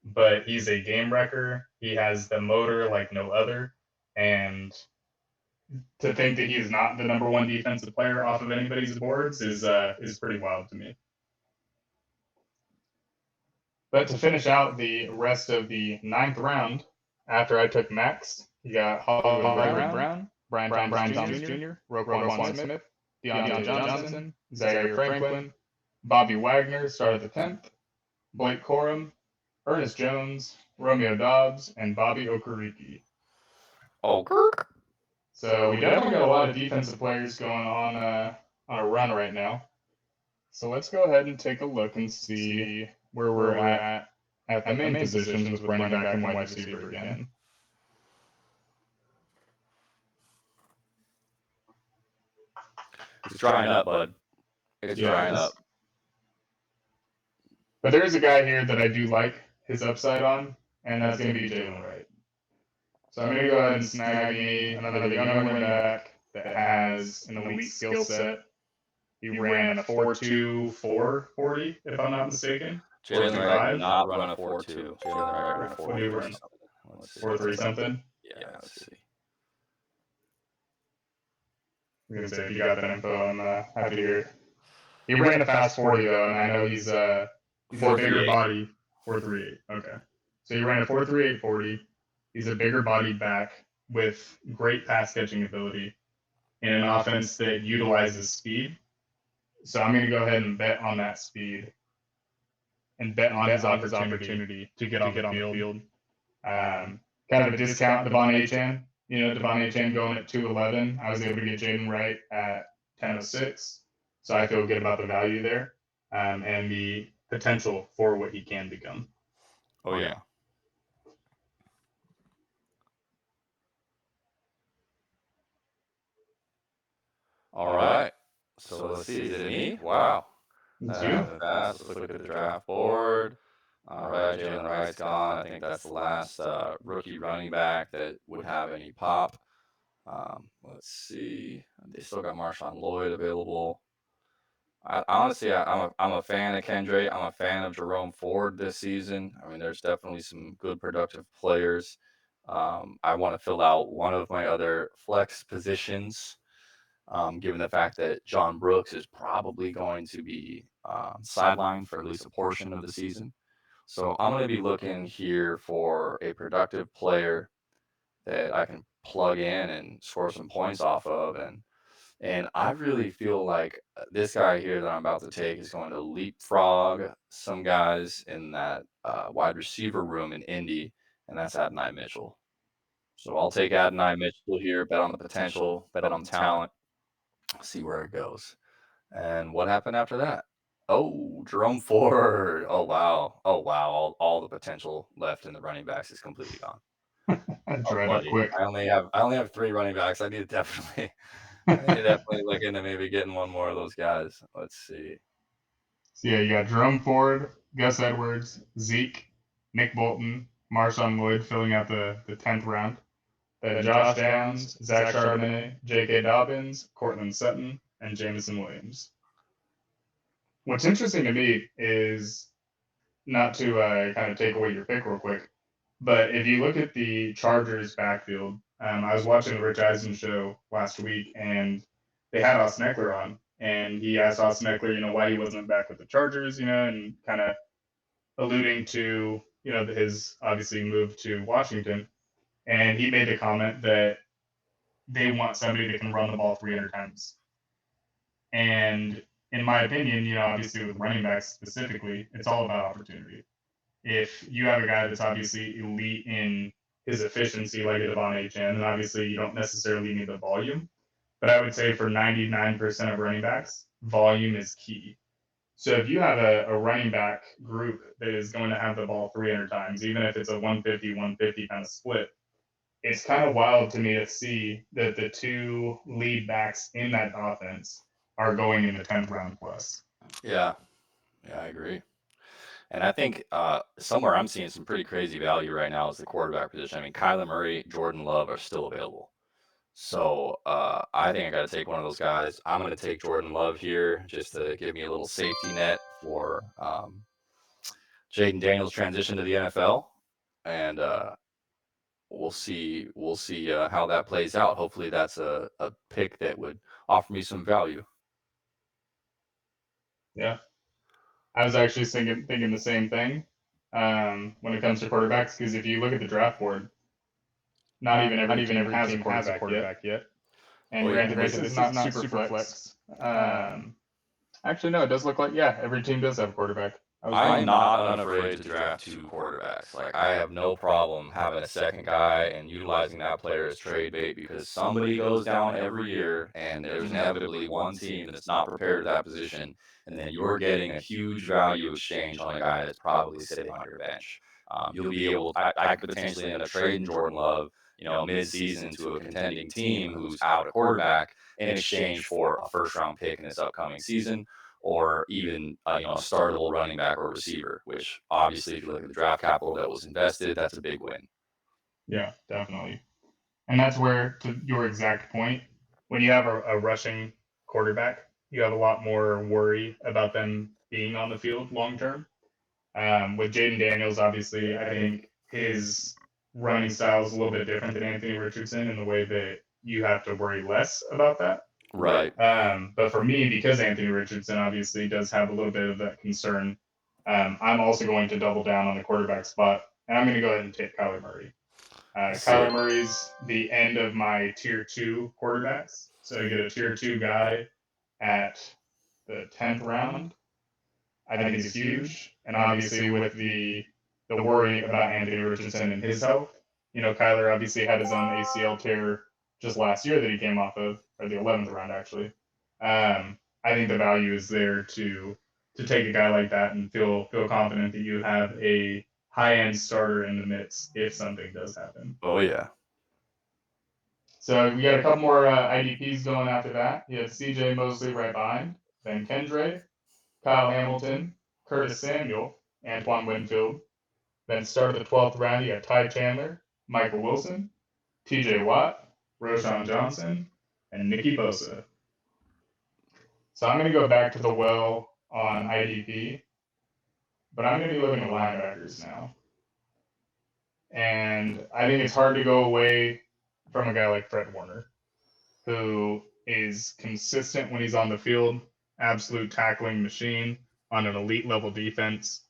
But he's a game wrecker. He has the motor like no other. And to think that he's not the number one defensive player off of anybody's boards is pretty wild to me. But to finish out the rest of the 9th round, after I took Max, you got Hollywood Brown, Brian Thomas Jr., Roquan Smith, Deontay Johnson, Zaire Franklin, Bobby Wagner started the 10th, Blake Corum, Ernest Jones, Romeo Dobbs, and Bobby Okereke. So we definitely got a lot of defensive players going on a run right now. So let's go ahead and take a look and see where we're at the main positions with running back and wide receiver again. It's drying up, bud. It's drying up. But there's a guy here that I do like his upside on, and that's going to be Jalen Wright. So I'm going to go ahead and snag me another young running back that has an elite skill set. He ran a 4.2 4.40, if I'm not mistaken. Jalen Wright did not run a 4.2. Jalen Wright ran a 4.3 What do you run? 4.3 something? Yeah, let's see. I'm going to say, if you got that info, I'm happy to hear. He ran a fast 40, though, and I know he's a bigger body. 4.38. Okay. So he ran a 4.38 40. He's a bigger body back with great pass catching ability in an offense that utilizes speed. So I'm going to go ahead and bet on that speed and bet on his opportunity to get on the field. Kind of a discount Devon Achane. Devon Achane going at 211. I was able to get Jaden Wright at 1006. So I feel good about the value there and the potential for what he can become. Oh, yeah. All right. So let's see. Is it me? Wow. Let's look at the draft board. All right, Jalen Wright's gone. I think that's the last rookie running back that would have any pop. Let's see. They still got Marshawn Lloyd available. Honestly, I'm a fan of Kendra. I'm a fan of Jerome Ford this season. I mean, there's definitely some good productive players. I want to fill out one of my other flex positions. Given the fact that John Brooks is probably going to be sidelined for at least a portion of the season. So I'm going to be looking here for a productive player that I can plug in and score some points off of. And I really feel like this guy here that I'm about to take is going to leapfrog some guys in that wide receiver room in Indy, and that's Adonai Mitchell. So I'll take Adonai Mitchell here, bet on the potential, bet on talent. See where it goes. And what happened after that? Oh, Jerome Ford. Oh, wow. All the potential left in the running backs is completely gone. Quick. I only have 3 running backs. I need to definitely look into maybe getting one more of those guys. Let's see. So yeah, you got Jerome Ford, Gus Edwards, Zeke, Nick Bolton, Marshawn Lloyd filling out the 10th round. Then Josh Downs, Zach Charbonnet, J.K. Dobbins, Cortland Sutton, and Jameson Williams. What's interesting to me is, not to kind of take away your pick real quick, but if you look at the Chargers backfield, I was watching the Rich Eisen show last week, and they had Austin Eckler on, and he asked Austin Eckler, why he wasn't back with the Chargers, and kind of alluding to, his obviously move to Washington. And he made the comment that they want somebody that can run the ball 300 times. And in my opinion, obviously with running backs specifically, it's all about opportunity. If you have a guy that's obviously elite in his efficiency, like a Devon Achane, then obviously you don't necessarily need the volume. But I would say for 99% of running backs, volume is key. So if you have a running back group that is going to have the ball 300 times, even if it's a 150 kind of split, it's kind of wild to me to see that the two lead backs in that offense are going in the 10th round plus. Yeah, I agree. And I think somewhere I'm seeing some pretty crazy value right now is the quarterback position. I mean, Kyler Murray, Jordan Love are still available. So I think I got to take one of those guys. I'm going to take Jordan Love here just to give me a little safety net for Jaden Daniels' transition to the NFL. And we'll see how that plays out. Hopefully that's a pick that would offer me some value. Yeah. I was actually thinking the same thing when it comes to quarterbacks, because if you look at the draft board, not even every team has a quarterback yet. And granted, this is not super flex. Actually, no, it does look like, yeah, every team does have a quarterback. I'm not unafraid to draft two quarterbacks. Like, I have no problem having a second guy and utilizing that player as trade bait, because somebody goes down every year and there's inevitably one team that's not prepared for that position, and then you're getting a huge value exchange on a guy that's probably sitting on your bench. You'll be able, I could potentially end up trading Jordan Love, mid-season to a contending team who's out a quarterback in exchange for a first-round pick in this upcoming season, or even a startable running back or receiver, which obviously, if you look at the draft capital that was invested, that's a big win. Yeah, definitely. And that's where, to your exact point, when you have a rushing quarterback, you have a lot more worry about them being on the field long term. With Jaden Daniels, obviously, I think his running style is a little bit different than Anthony Richardson in the way that you have to worry less about that. Right. But for me, because Anthony Richardson obviously does have a little bit of that concern, I'm also going to double down on the quarterback spot, and I'm going to go ahead and take Kyler Murray. Kyler Murray's the end of my tier 2 quarterbacks. So you get a tier 2 guy at the 10th round. I think is huge. And obviously, with the worry about Anthony Richardson and his health, Kyler obviously had his own ACL tear just last year that he came off of, or the 11th round actually. I think the value is there to take a guy like that and feel confident that you have a high end starter in the midst if something does happen. Oh yeah. So we got a couple more IDPs going after that. You had CJ Mosley right behind, then Kendre, Kyle Hamilton, Curtis Samuel, Antoine Winfield. Then start of the 12th round, you got Ty Chandler, Michael Wilson, TJ Watt, Roshan Johnson, and Nicky Bosa. So I'm going to go back to the well on IDP, but I'm going to be looking at linebackers now. And I think it's hard to go away from a guy like Fred Warner, who is consistent when he's on the field, absolute tackling machine on an elite level defense.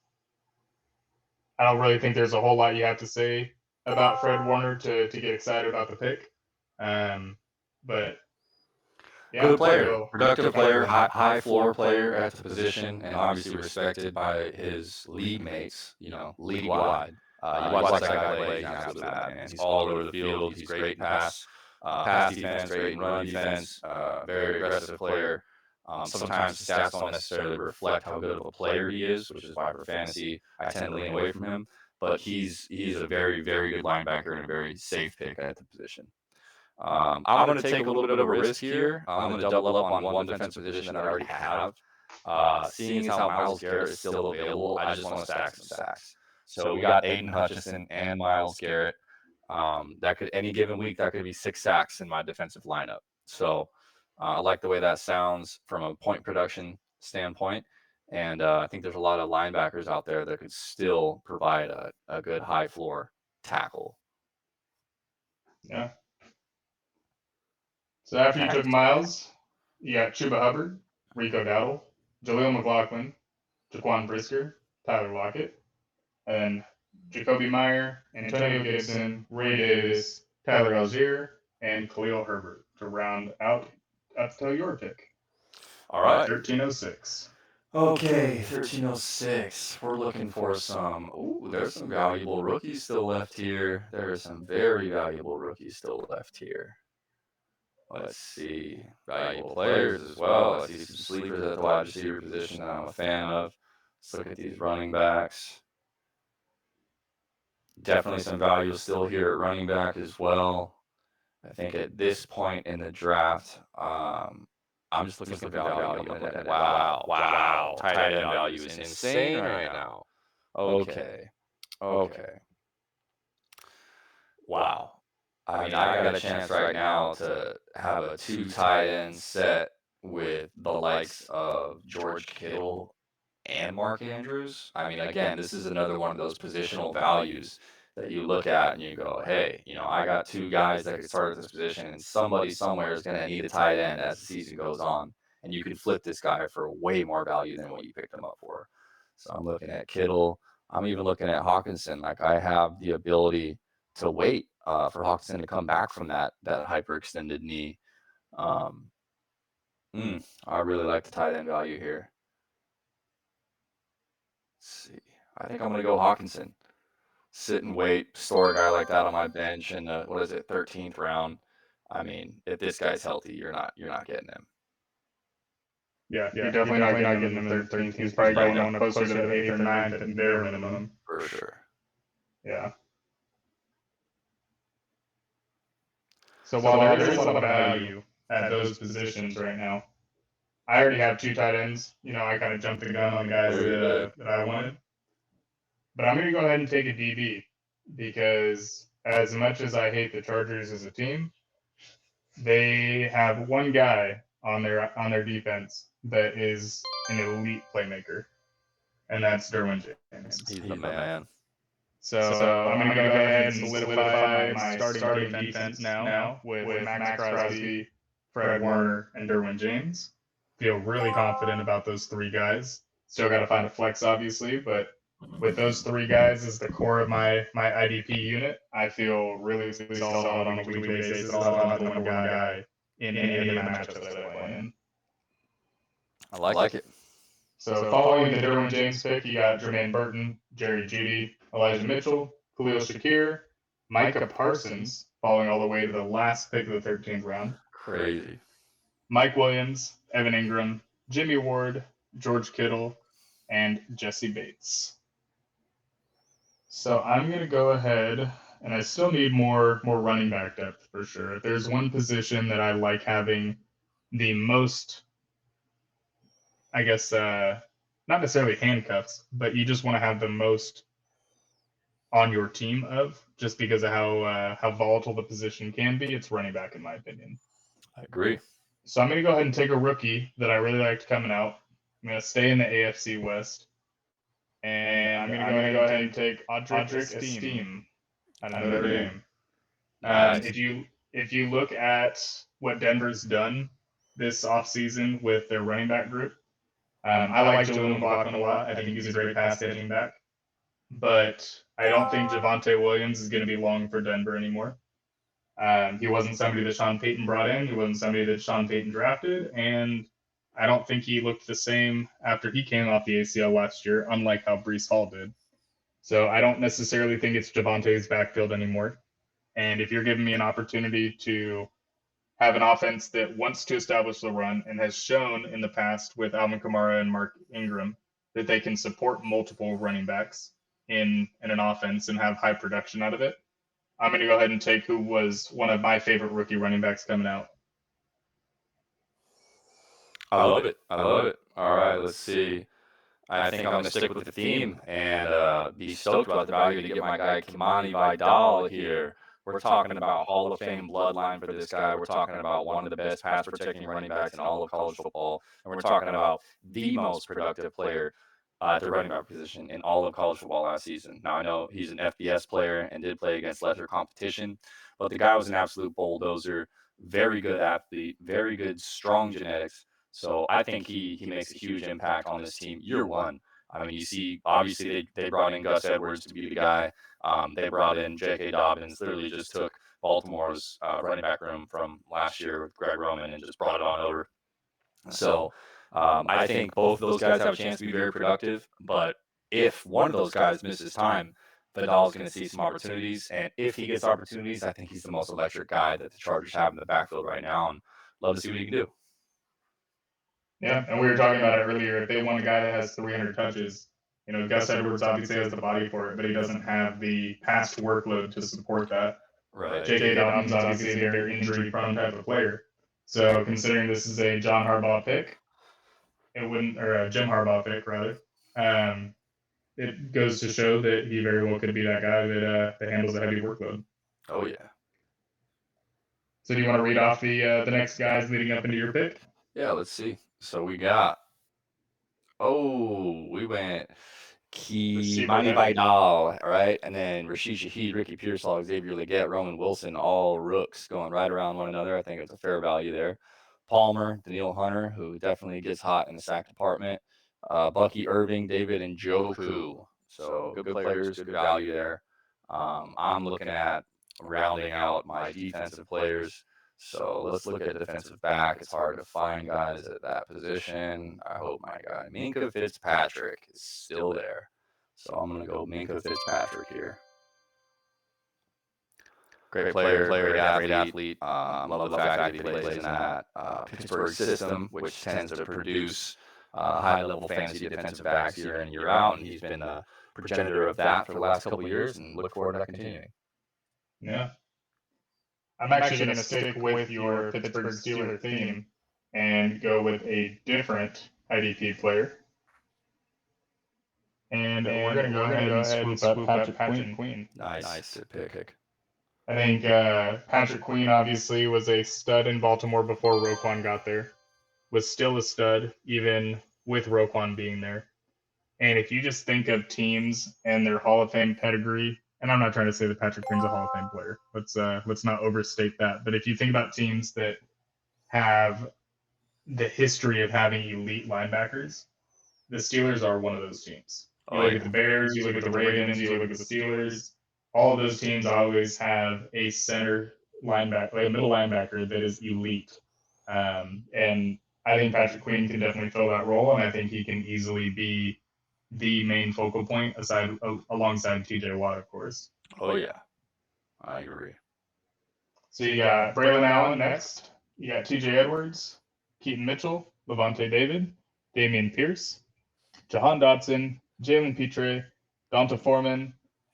I don't really think there's a whole lot you have to say about Fred Warner to get excited about the pick. But yeah, good player, productive player, high floor player at the position, and obviously respected by his league mates, league wide. You watch that guy play, he's an absolute madman. He's all over the field. He's great in pass defense, great in run defense, very aggressive player. Sometimes the stats don't necessarily reflect how good of a player he is, which is why for fantasy I tend to lean away from him. But he's a very, very good linebacker and a very safe pick at the position. I'm going to take a little bit of a risk here. I'm going to double up on one defensive position that I already have. Seeing as how Myles Garrett is still available, I just want to stack some sacks. So we got Aiden Hutchinson and Myles Garrett. That could, any given week, that could be 6 sacks in my defensive lineup. So I like the way that sounds from a point production standpoint. And I think there's a lot of linebackers out there that could still provide a good high floor tackle. Yeah. So after you took Myles, you got Chuba Hubbard, Rico Dowdle, Jaleel McLaughlin, Jaquan Brisker, Tyler Lockett, and then Jacoby Meyer, Antonio Gibson, Ray Davis, Tyler Algier, and Khalil Herbert to round out up to your pick. All right. 1306. Okay, 1306. We're looking for some. Ooh, there's some valuable rookies still left here. There are some very valuable rookies still left here. Let's see. Valuable players as well. I see some sleepers at the wide receiver position that I'm a fan of. Let's look at these running backs. Definitely some value still here at running back as well. I think at this point in the draft, I'm just looking for value. I'm looking at wow. Tight end value is insane right now. Okay. Wow. I mean, I got a chance right now to have a 2 tight end set with the likes of George Kittle and Mark Andrews. I mean, again, this is another one of those positional values that you look at and you go, hey, I got 2 guys that could start at this position, and somebody somewhere is going to need a tight end as the season goes on. And you can flip this guy for way more value than what you picked him up for. So I'm looking at Kittle. I'm even looking at Hawkinson. Like, I have the ability to wait for Hawkinson to come back from that hyperextended knee. I really like the tight end value here. Let's see. I think I'm going to go Hawkinson. Sit and wait, store a guy like that on my bench in the 13th round. I mean, if this guy's healthy, you're not getting him. Yeah, you're definitely not getting him in the 13th. He's probably going up closer to the 8th or 9th at bare minimum. For sure. Yeah. So while there is a lot of value at those positions right now, I already have 2 tight ends. I kind of jumped the gun on the guys that I wanted. But I'm going to go ahead and take a DB because as much as I hate the Chargers as a team, they have one guy on their defense that is an elite playmaker, and that's Derwin James. He's the man. So I'm going to go ahead and solidify my starting defense now with Max Crosby, Fred Warner, and Derwin James. Feel really confident about those 3 guys. Still got to find a flex, obviously, but with those 3 guys as the core of my IDP unit, I feel really solid on a weekly basis. I'll have the number 1 guy in any of the matchups that I play in. I like it. So following the Derwin James pick, you got Jermaine Burton, Jerry Jeudy, Elijah Mitchell, Khalil Shakir, Micah Parsons, falling all the way to the last pick of the 13th round. Crazy. Mike Williams, Evan Ingram, Jimmy Ward, George Kittle, and Jesse Bates. So I'm going to go ahead, and I still need more running back depth for sure. If there's one position that I like having the most, I guess, not necessarily handcuffs, but you just want to have the most on your team of, just because of how volatile the position can be, it's running back, in my opinion. I agree. So I'm going to go ahead and take a rookie that I really liked coming out. I'm going to stay in the AFC West. And I'm going to go ahead and take Audric Esteem out of Notre Dame. If you look at what Denver's done this offseason with their running back group, I like Julian McLaughlin a lot. I think he's a great pass-catching back. But I don't think Javonte Williams is going to be long for Denver anymore. He wasn't somebody that Sean Payton brought in. He wasn't somebody that Sean Payton drafted. And I don't think he looked the same after he came off the ACL last year, unlike how Breece Hall did. So I don't necessarily think it's Javonte's backfield anymore. And if you're giving me an opportunity to have an offense that wants to establish the run and has shown in the past with Alvin Kamara and Mark Ingram that they can support multiple running backs in an offense and have high production out of it, I'm going to go ahead and take who was one of my favorite rookie running backs coming out. I love it. All right, let's see. I think I'm going to stick with the theme and be stoked about the value to get my guy Kimani Vidal here. We're talking about Hall of Fame bloodline for this guy. We're talking about one of the best pass protecting running backs in all of college football. And we're talking about the most productive player at the running back position in all of college football last season. Now, I know he's an FBS player and did play against lesser competition, but the guy was an absolute bulldozer, very good athlete, very good, strong genetics. So I think he makes a huge impact on this team year one. I mean, you see, obviously they brought in Gus Edwards to be the guy. They brought in J.K. Dobbins, literally just took Baltimore's running back room from last year with Greg Roman and just brought it on over. So I think both of those guys have a chance to be very productive. But if one of those guys misses time, Vidal's going to see some opportunities, and if he gets opportunities, I think he's the most electric guy that the Chargers have in the backfield right now, and love to see what he can do. Yeah, and we were talking about it earlier. If they want a guy that has 300 touches, Gus Edwards obviously has the body for it, but he doesn't have the past workload to support that. Right. J.K. Dobbins obviously a very injury-prone type of player. So considering this is a John Harbaugh pick, it wouldn't, or a Jim Harbaugh pick rather, it goes to show that he very well could be that guy that handles a heavy workload. Oh yeah. So do you want to read off the next guys leading up into your pick? Yeah, let's see. So we went Kimani Vidal, right? And then Rashid Shaheed, Ricky Pearsall, Xavier Legette, Roman Wilson, all rooks going right around one another. I think it's a fair value there. Palmer, Daniil Hunter, who definitely gets hot in the sack department. Bucky Irving, David Njoku. So good players, good value there. I'm looking at rounding out my defensive players. So let's look at defensive back. It's hard to find guys at that position. I hope my guy Minkah Fitzpatrick is still there. So I'm going to go Minkah Fitzpatrick here. Great player, great athlete. Love the fact that he plays in that Pittsburgh system, which tends to produce high-level fantasy defensive backs year in, year out. And he's been the progenitor of that for the last couple of years, and look forward to that continuing. Yeah. I'm actually going to stick with your Pittsburgh Steelers theme and go with a different IDP player. And we're going to go ahead and swoop up Patrick Queen. Nice pick. I think Patrick Queen obviously was a stud in Baltimore before Roquan got there. Was still a stud even with Roquan being there. And if you just think of teams and their Hall of Fame pedigree, and I'm not trying to say that Patrick Queen's a Hall of Fame player. Let's not overstate that. But if you think about teams that have the history of having elite linebackers, the Steelers are one of those teams. You look at the Bears, you look at the Ravens, you look at the Steelers. All of those teams always have a center linebacker, like a middle linebacker that is elite. And I think Patrick Queen can definitely fill that role, and I think he can easily be the main focal point alongside TJ Watt, of course. Oh yeah, I agree. So you got Braylon Allen next. You got TJ Edwards, Keaton Mitchell, Levante David, Damian Pierce, Jahan Dotson, Jalen Petre, Donta Foreman,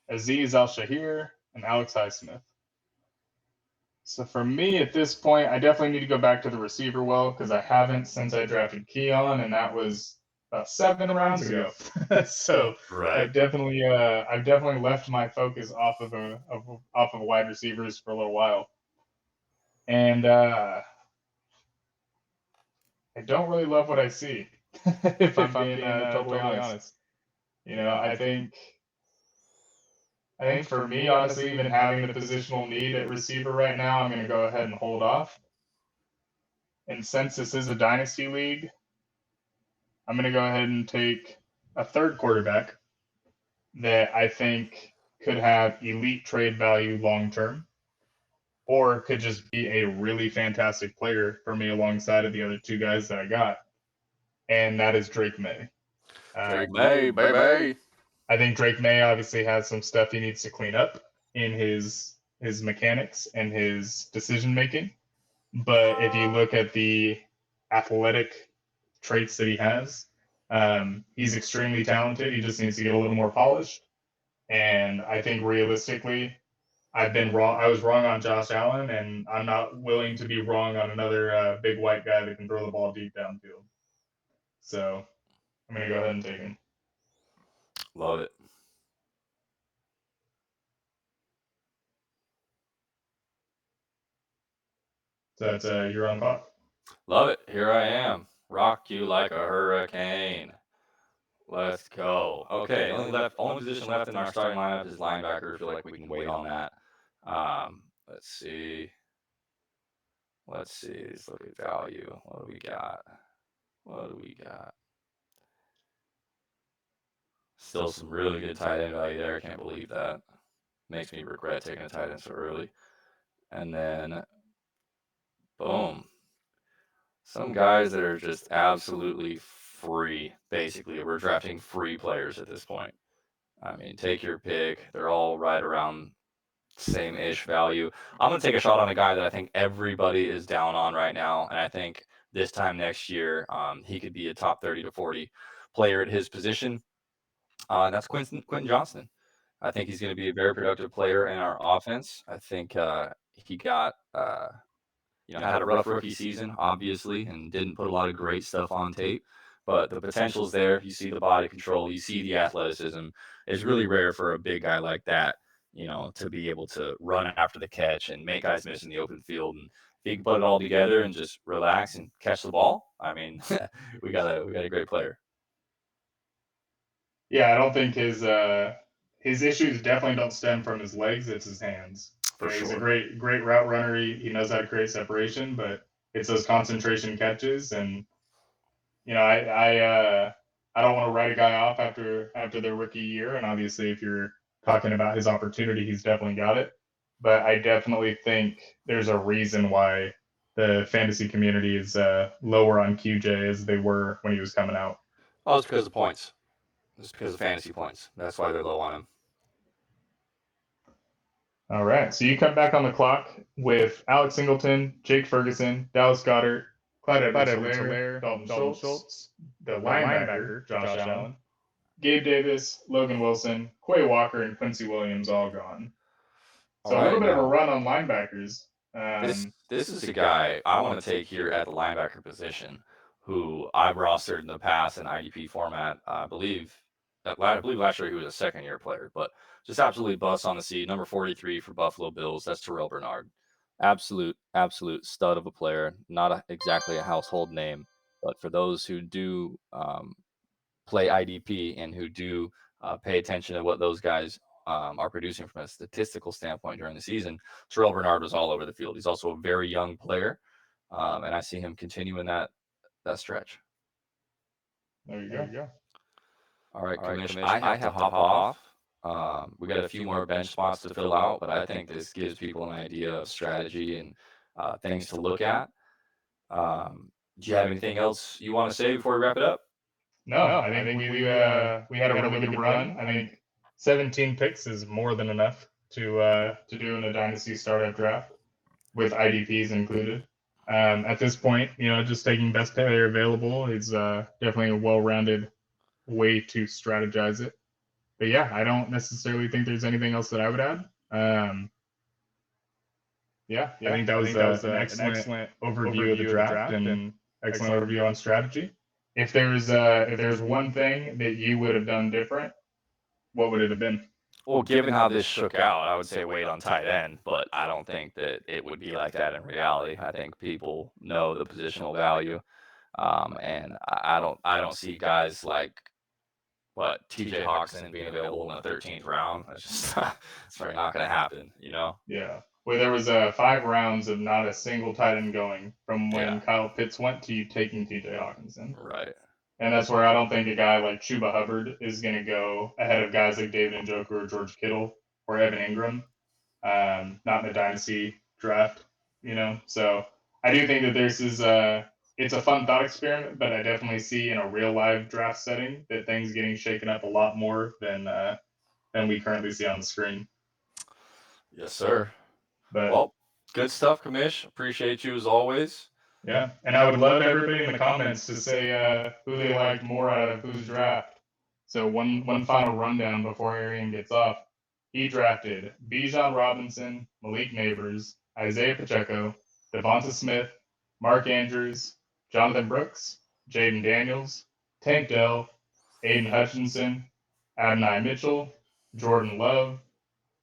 Azeez Al-Shahir, and Alex Highsmith. So for me at this point, I definitely need to go back to the receiver well because I haven't since I drafted Keon, and that was about 7 rounds ago. So right. I've definitely left my focus off of wide receivers for a little while, and I don't really love what I see. if I'm being totally honest, I think for me, honestly, even having the positional need at receiver right now, I'm going to go ahead and hold off. And since this is a dynasty league, I'm going to go ahead and take a third quarterback that I think could have elite trade value long term, or could just be a really fantastic player for me alongside of the other 2 guys that I got. And that is Drake May. Drake May, baby. I think Drake May obviously has some stuff he needs to clean up in his mechanics and his decision making. But if you look at the athletic traits that he has, he's extremely talented. He just needs to get a little more polished. And I think realistically, I've been wrong. I was wrong on Josh Allen, and I'm not willing to be wrong on another big white guy that can throw the ball deep downfield. So I'm going to go ahead and take him. Love it. So that's your own clock. Love it. Here I am. Rock you like a hurricane. Let's go. Okay, only position left in our starting lineup is linebacker. I feel like we can wait on that. Let's see. Let's look at value. What do we got? Still some really good tight end value there. I can't believe that. Makes me regret taking a tight end so early. And then, boom. Some guys that are just absolutely free, basically. We're drafting free players at this point. I mean, take your pick. They're all right around same-ish value. I'm going to take a shot on a guy that I think everybody is down on right now, and I think this time next year, he could be a top 30 to 40 player at his position. And that's Quentin Johnston. I think he's going to be a very productive player in our offense. I think he got had a rough rookie season, obviously, and didn't put a lot of great stuff on tape. But the potential's there. You see the body control, you see the athleticism. It's really rare for a big guy like that, to be able to run after the catch and make guys miss in the open field. And if he can put it all together and just relax and catch the ball, I mean, we got a great player. Yeah, I don't think his issues definitely don't stem from his legs. It's his hands. For He's a sure. great route runner. He knows how to create separation, but it's those concentration catches. And I don't want to write a guy off after their rookie year. And obviously, if you're talking about his opportunity, he's definitely got it. But I definitely think there's a reason why the fantasy community is lower on QJ as they were when he was coming out. Oh, it's because of points. It's because of fantasy points. That's why they're low on him. All right. So you come back on the clock with Alex Singleton, Jake Ferguson, Dallas Goddard, Clyde Edwards-Helaire, Dalton Schultz, the linebacker, Josh Allen, Gabe Davis, Logan Wilson, Quay Walker, and Quincy Williams all gone. So a little bit of a run on linebackers. This is a guy I want to take here at the linebacker position, who I've rostered in the past in IDP format. I believe last year he was a second-year player, but just absolutely bust on the seat. Number 43 for Buffalo Bills. That's Terrell Bernard. Absolute stud of a player. Not exactly a household name, but for those who do play IDP and who do pay attention to what those guys are producing from a statistical standpoint during the season, Terrell Bernard was all over the field. He's also a very young player, and I see him continuing that stretch. There you go. All right, Commish, I have to hop off. We got a few more bench spots to fill out, but I think this gives people an idea of strategy and things to look at. Do you have anything else you want to say before we wrap it up? No, I think we had a really good run. I think 17 picks is more than enough to do in a dynasty startup draft with IDPs included. At this point, just taking best player available is definitely a well-rounded way to strategize it. But yeah, I don't necessarily think there's anything else that I would add. I think that was an excellent overview of the draft and excellent overview on strategy. If there's one thing that you would have done different, what would it have been? Well, given how this shook out, I would say wait on tight end, but I don't think that it would be like that in reality. I think people know the positional value, and I don't see guys like TJ Hawkinson being available in the 13th round. It's just it's probably not going to happen, Yeah. Well, there was 5 rounds of not a single tight end going from when Kyle Pitts went to you taking TJ Hawkinson. Right. And that's where I don't think a guy like Chuba Hubbard is going to go ahead of guys like David Njoku or George Kittle or Evan Ingram, not in a dynasty draft, So I do think that this is it's a fun thought experiment, but I definitely see in a real live draft setting that things getting shaken up a lot more than we currently see on the screen. Yes, sir. But well, good stuff, Commish. Appreciate you as always. Yeah, and I would love everybody in the comments to say who they liked more out of whose draft. So one final rundown before Aryan gets off. He drafted Bijan Robinson, Malik Neighbors, Isaiah Pacheco, Devonta Smith, Mark Andrews, Jonathan Brooks, Jaden Daniels, Tank Dell, Aiden Hutchinson, Adonai Mitchell, Jordan Love,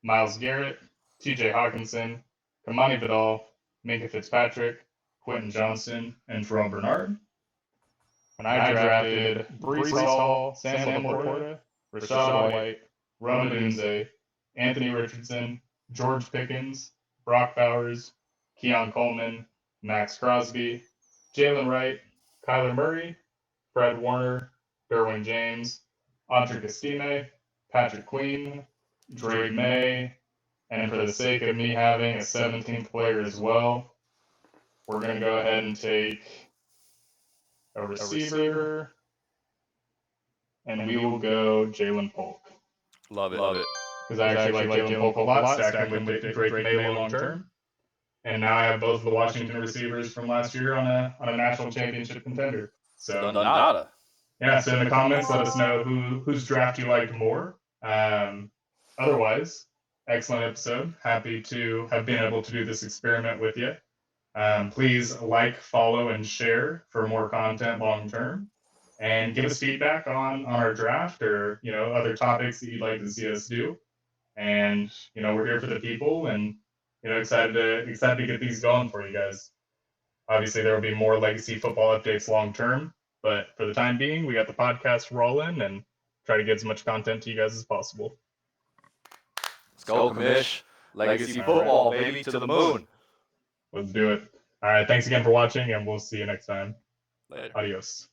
Myles Garrett, TJ Hawkinson, Kamani Vidal, Minka Fitzpatrick, Quentin Johnston, and Terrell Bernard. And I drafted Breece Hall, Sam Laporta, Rachaad White, Rona Dunze, Anthony Richardson, George Pickens, Brock Bowers, Keon Coleman, Max Crosby, Jalen Wright, Kyler Murray, Fred Warner, Derwin James, Andre Castine, Patrick Queen, Drake May, and for the sake of me having a 17th player as well, we're going to go ahead and take a receiver, and we will go Jalen Polk. Love it. Because I actually like Jalen Polk a lot, stacked him with Drake May long term. And now I have both of the Washington receivers from last year on a national championship contender. So Nada. yeah, so in the comments, let us know whose draft you liked more. Otherwise, excellent episode. Happy to have been able to do this experiment with you. Please like, follow, and share for more content long term. And give us feedback on our draft or other topics that you'd like to see us do. And we're here for the people, and excited to get these going for you guys. Obviously, there will be more legacy football updates long term, but for the time being, we got the podcast rolling and try to get as much content to you guys as possible. Let's go, Commish. Legacy football, baby, to the moon. Let's do it. All right, thanks again for watching, and we'll see you next time. Later. Adios.